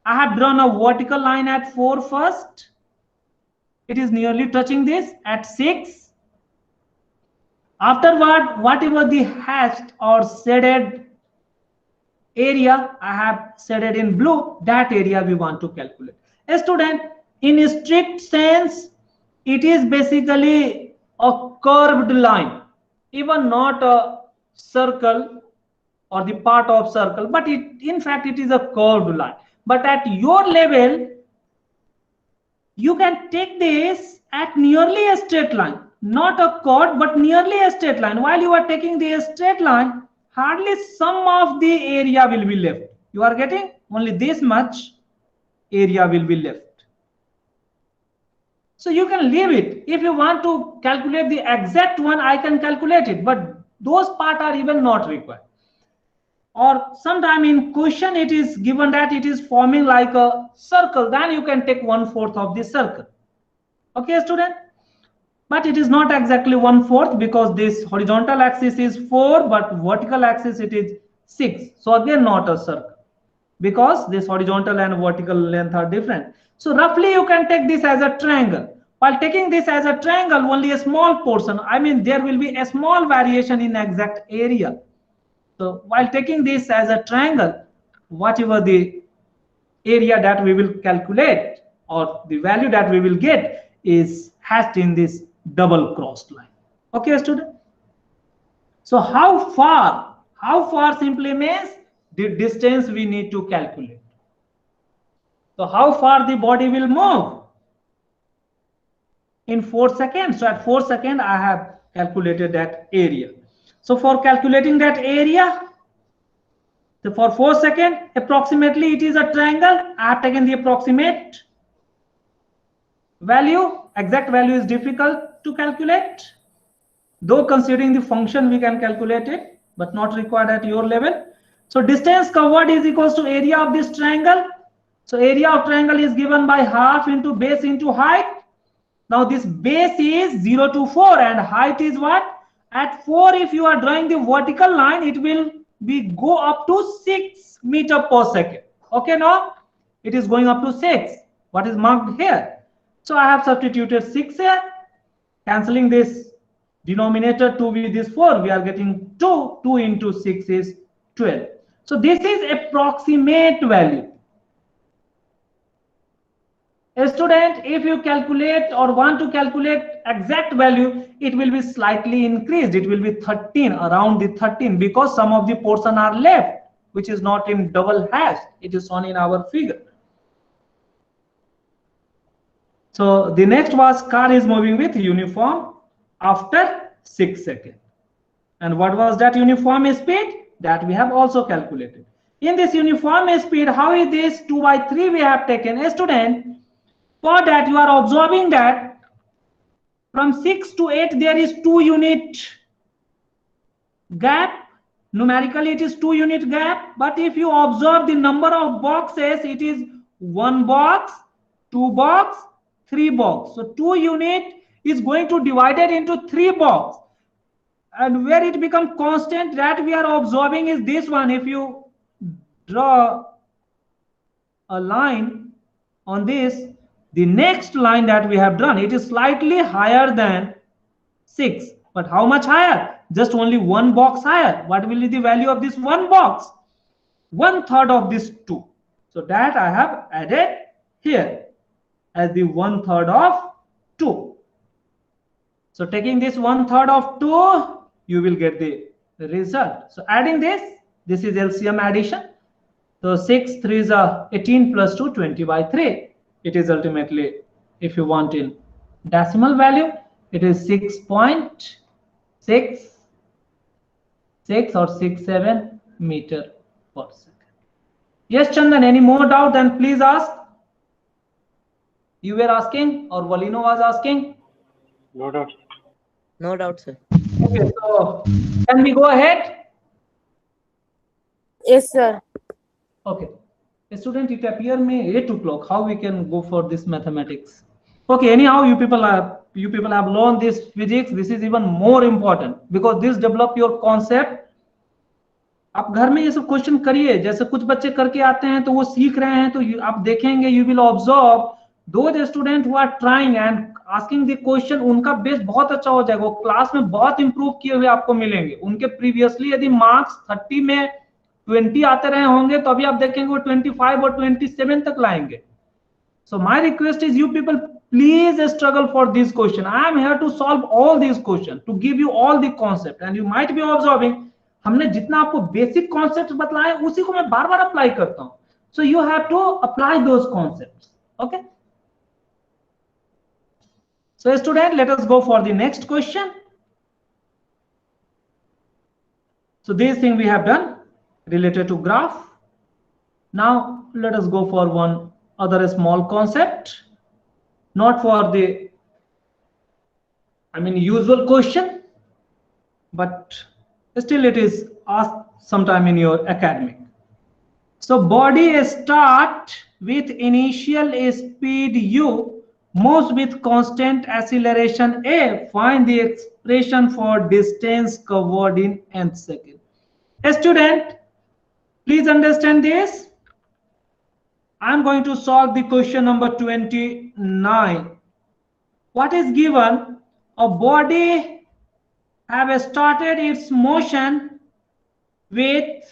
I have drawn a vertical line at 4 first. It is nearly touching this at 6. Afterward, whatever the hashed or shaded area I have shaded in blue, that area we want to calculate. A student, in a strict sense, it is basically a curved line, even not a circle or the part of circle, but in fact it is a curved line. But at your level, you can take this at nearly a straight line, not a chord, but nearly a straight line. While you are taking the straight line, hardly some of the area will be left. You are getting only this much area will be left. So you can leave it. If you want to calculate the exact one, I can calculate it, but those parts are even not required. Or sometime in question it is given that it is forming like a circle, then you can take 1/4 of the circle. Okay, student? But it is not exactly 1/4 because this horizontal axis is 4, but vertical axis it is 6. So again, not a circle because this horizontal and vertical length are different. So roughly you can take this as a triangle. While taking this as a triangle, only a small portion, I mean there will be a small variation in exact area. So while taking this as a triangle, whatever the area that we will calculate or the value that we will get is hashed in this double crossed line. Okay, student? So how far simply means the distance we need to calculate. So how far the body will move? In 4 seconds. So at 4 seconds, I have calculated that area. So for calculating that area, so for 4 seconds, approximately it is a triangle. I have taken the approximate value. Exact value is difficult to calculate. Though considering the function, we can calculate it, but not required at your level. So distance covered is equals to area of this triangle. So area of triangle is given by half into base into height. Now this base is 0 to 4 and height is what? At 4, if you are drawing the vertical line, it will be go up to 6 meter per second. Okay, now it is going up to 6. What is marked here? So I have substituted 6 here, cancelling this denominator 2 with this 4. We are getting 2. 2 into 6 is 12. So this is approximate value. A student, if you calculate or want to calculate exact value, it will be slightly increased. It will be 13, around the 13, because some of the portion are left, which is not in double hash. It is shown in our figure. So the next was car is moving with uniform after 6 seconds. And what was that uniform speed? That we have also calculated. In this uniform speed, how is this 2 by 3 we have taken? A student, for that you are observing that from 6 to 8 there is 2 unit gap. Numerically it is 2 unit gap, but if you observe the number of boxes, it is 1 box, 2 box, 3 box. So 2 unit is going to divide it into 3 box, and where it becomes constant, that we are observing is this one. If you draw a line on this, the next line that we have drawn, it is slightly higher than 6, but how much higher? Just only 1 box higher. What will be the value of this 1 box? 1/3 of this 2. So that I have added here as the 1/3 of 2. So taking this 1/3 of 2, you will get the result. So adding this is LCM addition. So 6 3s are 18 plus 2, 20 by 3. It is ultimately, if you want in decimal value, it is 6.66 or 67 meter per second. Yes, Chandan, any more doubt? Then please ask. You were asking, or Valino was asking? No doubt. No doubt, sir. Okay, so can we go ahead? Yes, sir. Okay. A student, it appear me 8 o'clock. How we can go for this mathematics? Okay, anyhow, you people have learned this physics. This is even more important because this develop your concept. आप घर में ये सब question करिए, जैसे कुछ बच्चे करके आते हैं तो वो सीख रहे हैं, तो आप देखेंगे, you will observe those students who are trying and asking the question, उनका बेस बहुत अच्छा हो जाएगा, वो क्लास में बहुत इंप्रूव किए हुए आपको मिलेंगे. उनके प्रीवियसली यदि मार्क्स 30 में 20 आते रहे होंगे, तो अभी आप देखेंगे वो 25 और 27 तक लाएंगे. So my request is, you people please struggle for this question. I am here to solve all these questions, to give you all the concept, and you might be observing, हमने जितना आपको बेसिक कॉन्सेप्ट बतलाए उसी को मैं बार बार apply करता हूं. So you have to apply those concepts. Okay. So student, let us go for the next question. So this thing we have done related to graph. Now let us go for one other small concept, not for the usual question, but still it is asked sometime in your academic. So body start with initial speed u, moves with constant acceleration a. Find the expression for distance covered in nth second. A student, please understand this. I'm going to solve the question number 29. What is given? A body have started its motion with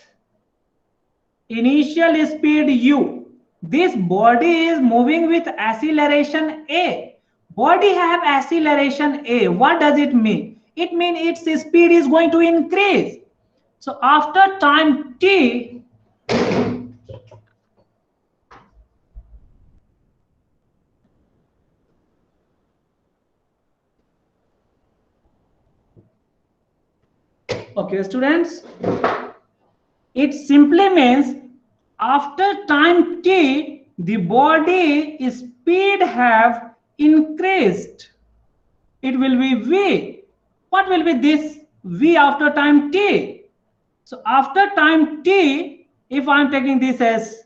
initial speed u. This body is moving with acceleration a. Body have acceleration a. What does it mean? It means its speed is going to increase. So after time t, okay students, it simply means after time t, the body speed have increased. It will be v. What will be this v after time t? So after time t, if I am taking this as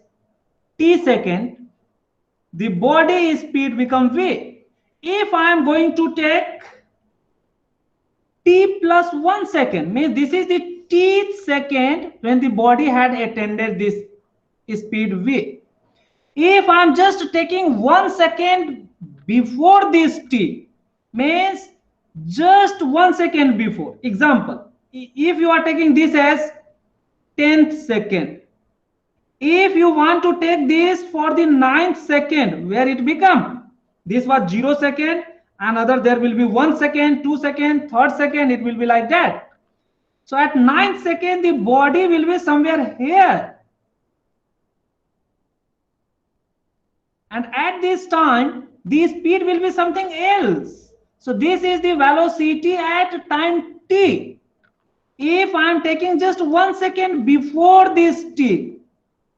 t second, the body speed become v. If I am going to take t plus 1 second. Means this is the tth second when the body had attained this speed v. If I'm just taking 1 second before this t, means just 1 second before. Example, if you are taking this as 10th second, if you want to take this for the 9th second, where it become, this was 0 second, another there will be 1 second, 2 second, 3rd second, it will be like that. So at 9th second, the body will be somewhere here. And at this time, the speed will be something else. So this is the velocity at time t. If I am taking just 1 second before this t,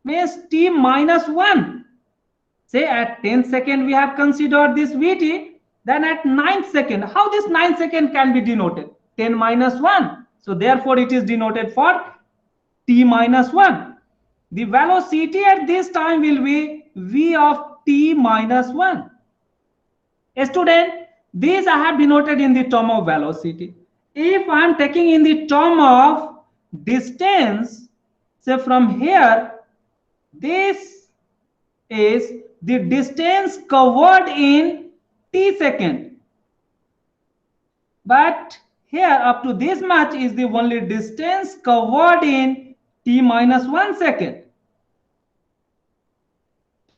means t minus 1. Say at 10th second we have considered this vt, then at 9th second, how this 9th second can be denoted? 10 minus 1. So therefore it is denoted for t minus 1. The velocity at this time will be v of t minus 1. A student, these I have denoted in the term of velocity. If I am taking in the term of distance, say from here, this is the distance covered in t second. But here up to this much is the only distance covered in t minus 1 second.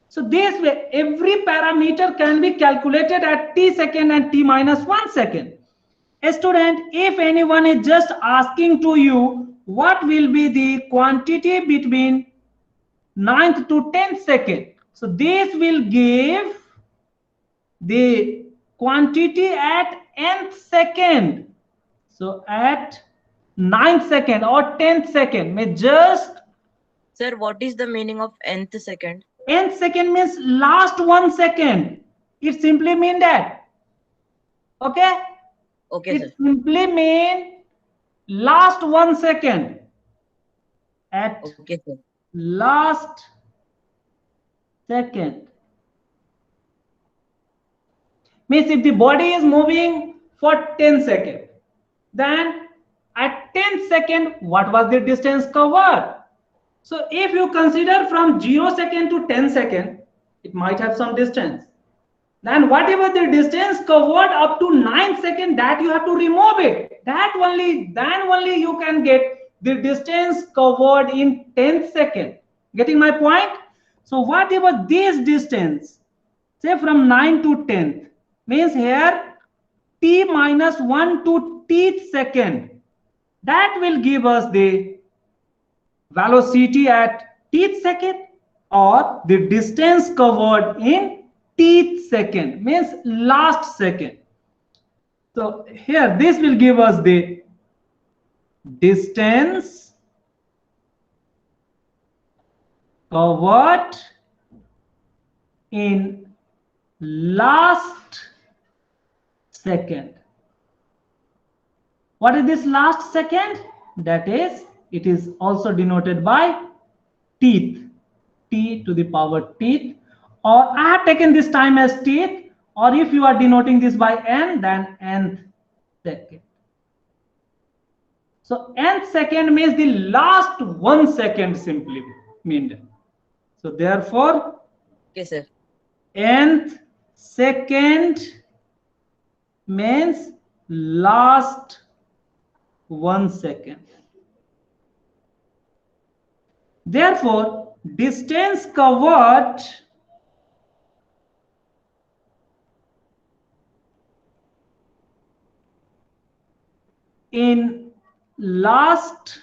So this way, every parameter can be calculated at t second and t minus 1 second. A student, if anyone is just asking to you, what will be the quantity between 9th to 10th second? So this will give the quantity at nth second. So at 9th second or 10th second, may just... Sir, what is the meaning of nth second? Nth second means last 1 second. It simply means that. Okay? Okay, It sir. simply means last 1 second. At Okay, sir. last second. Means if the body is moving for 10 seconds, then at 10th second, what was the distance covered? So if you consider from 0 second to 10 second, it might have some distance. Then whatever the distance covered up to 9 second, that you have to remove it. Then only you can get the distance covered in 10th second. Getting my point? So whatever this distance, say from 9 to 10th, means here t minus 1 to tth second, that will give us the velocity at tth second or the distance covered in tth second, means last second. So here this will give us the distance covered in last second. What is this last second? That is, it is also denoted by teeth, t to the power teeth, or I have taken this time as teeth, or if you are denoting this by n, then nth second. So nth second means the last 1 second simply means. So therefore, Okay, sir. nth second means last 1 second. Therefore, distance covered in last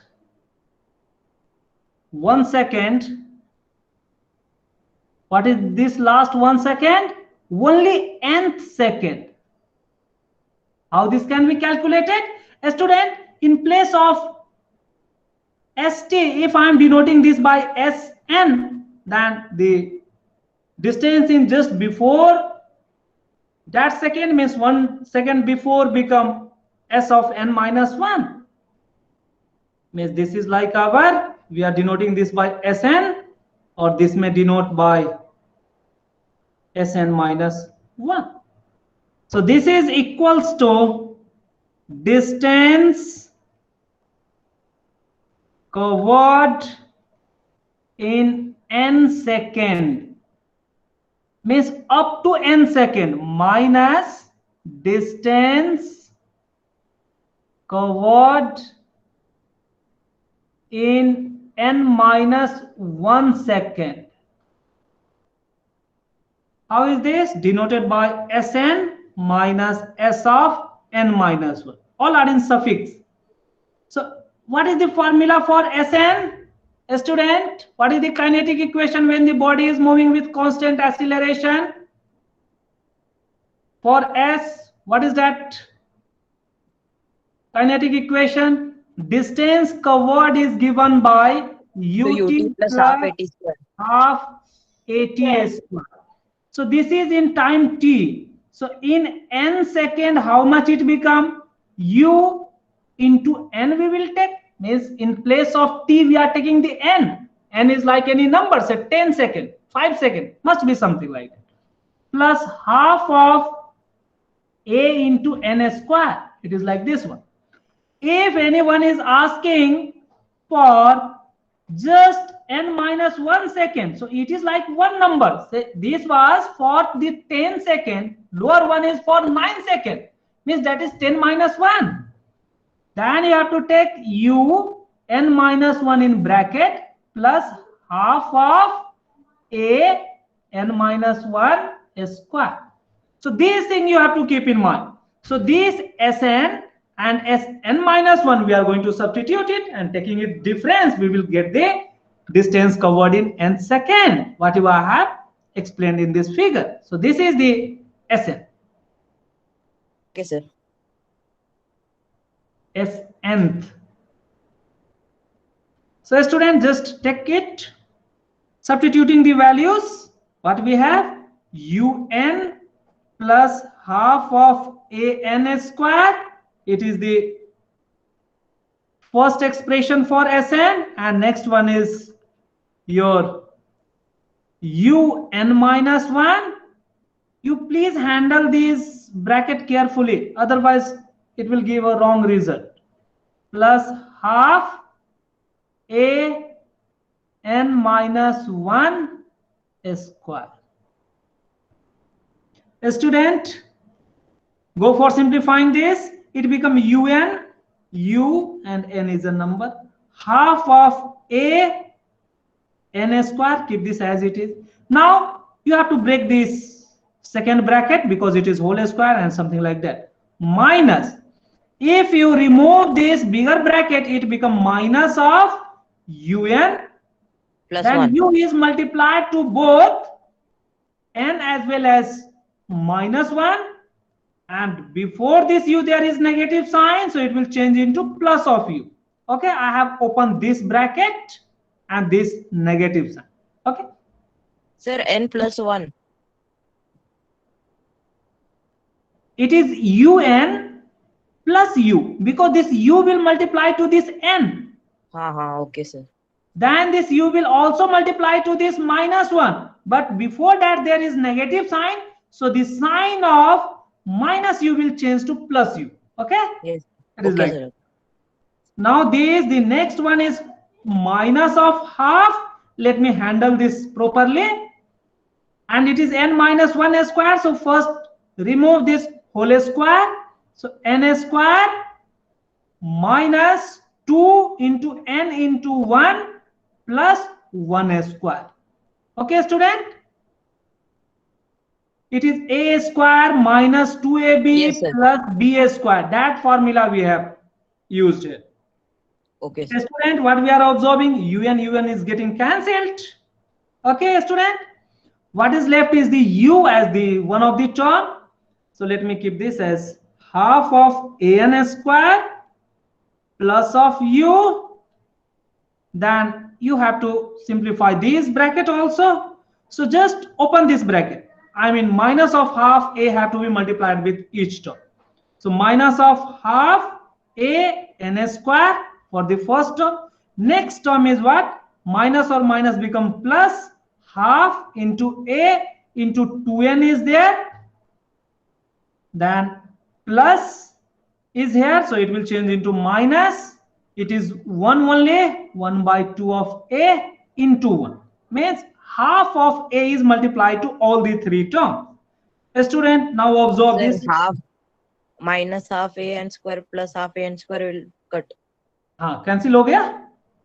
1 second. What is this last 1 second? Only nth second. How this can be calculated? A student, in place of st, if I am denoting this by sn, then the distance in just before that second means 1 second before become s of n minus 1. Means this is like our, we are denoting this by sn, or this may denote by sn minus 1. So this is equals to distance covered in n second, means up to n second, minus distance covered in n minus 1 second. How is this? Denoted by Sn minus S of n minus 1. All are in suffix. So what is the formula for Sn? A student, what is the kinetic equation when the body is moving with constant acceleration? For S, what is that kinetic equation? Distance covered is given by ut plus plus half AT square. half AT square. So this is in time t. So in n second, how much it become? U into n we will take. Means in place of t we are taking the n. N is like any number, say 10 second, 5 second, must be something like that. Plus half of a into n square. It is like this one. If anyone is asking for just n minus 1 second, so it is like one number. Say this was for the 10 second, lower one is for 9 second, means that is 10 minus 1. Then you have to take u n minus 1 in bracket plus half of a n minus 1 square. So this thing you have to keep in mind. So this Sn and Sn minus 1 we are going to substitute it, and taking it difference we will get the distance covered in n second, whatever I have explained in this figure. So this is the Sn. Okay, sir. Snth. So student, just take it, substituting the values. What we have? Un plus half of an square. It is the first expression for Sn, and next one is your un minus 1. You please handle these bracket carefully, otherwise it will give a wrong result. Plus half a n minus 1 square. A student, go for simplifying this. It becomes un, u and n is a number. Half of a n square, keep this as it is. Now you have to break this second bracket because it is whole square and something like that. Minus, if you remove this bigger bracket, it becomes minus of un. Plus Then 1. u is multiplied to both n as well as minus 1, and before this u there is negative sign, so it will change into plus of u. Okay, I have opened this bracket and this negative sign. Okay, Sir, n plus 1. it is un plus u, because this u will multiply to this n. Okay, sir. Then this u will also multiply to this minus 1, but before that there is negative sign, so the sign of minus u will change to plus u. Okay, Yes. it is Okay, like sir. now this, the next one is minus of half. Let me handle this properly, and it is n minus 1 square. So first remove this whole square, so n square minus 2 into n into 1 plus 1 square. Okay, student, it is a square minus 2ab Yes, sir. plus b square. That formula we have used here. Okay, sir. Student, what we are observing, un is getting cancelled. Okay, student, what is left is the u as the one of the term. So let me keep this as half of an square plus of u. Then you have to simplify this bracket also. So just open this bracket. I mean minus of half a have to be multiplied with each term. So minus of half a n square for the first term. Next term is what? Minus or minus become plus half into a into 2n is there. Then plus is here, so it will change into minus. It is 1 only, 1 by 2 of a into 1. Means half of a is multiplied to all the three terms. A student, now observe Sir, this. half minus half a n square plus half a n square will cut. Cancel हो गया?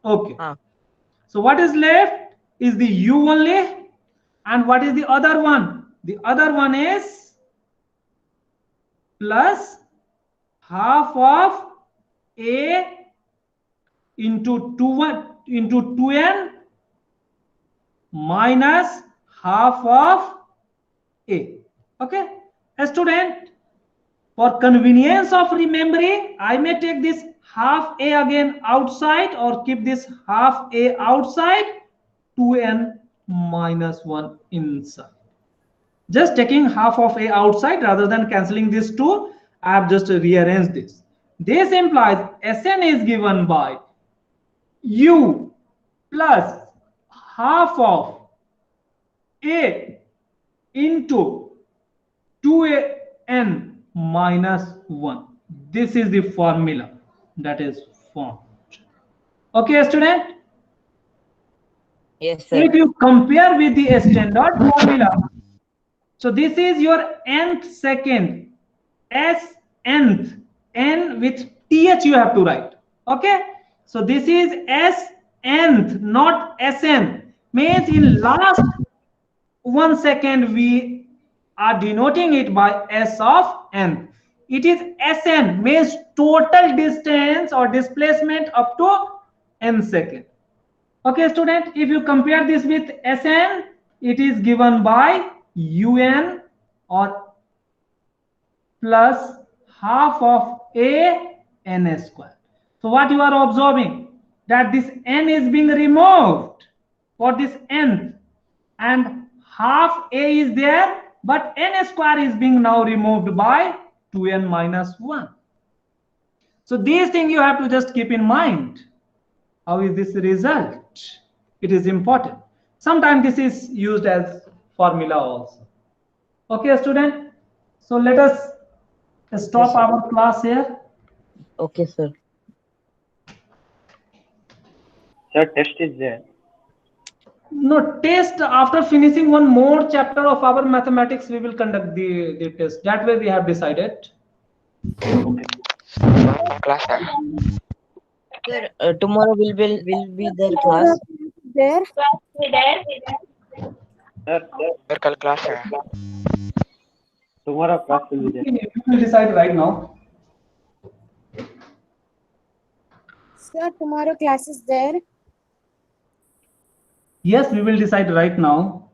Okay. हाँ. So what is left is the u only, and what is the other one? The other one is plus half of a into 2n minus half of a. Okay, a student, for convenience of remembering, I may take this half a again outside or keep this half a outside, 2n minus 1 inside. Just taking half of a outside rather than cancelling these two, I have just rearranged this. This implies Sn is given by u plus half of a into 2n minus 1. This is the formula that is formed. Okay, student? Yes, sir. If you compare with the standard formula, so this is your nth second, s nth, n with th you have to write. Okay, so this is s nth, not sn. Means in last 1 second we are denoting it by s of n. It is sn, means total distance or displacement up to n second. Okay, student, if you compare this with Sn, it is given by un or plus half of a n square. So what you are observing, that this n is being removed for this nth, and half a is there, but n square is being now removed by 2n minus 1. So these things you have to just keep in mind. How is this result? It is important. Sometimes this is used as formula also. Okay, student. So let us stop Yes, sir. our class here. Okay, sir. Sir, test is there. No test. After finishing one more chapter of our mathematics, we will conduct the test. That way we have decided. Class है. Sir, tomorrow will be their class. There. Sir, sir कल class है. tomorrow class will be there. We will decide right now. Sir, tomorrow class is there. Yes, we will decide right now.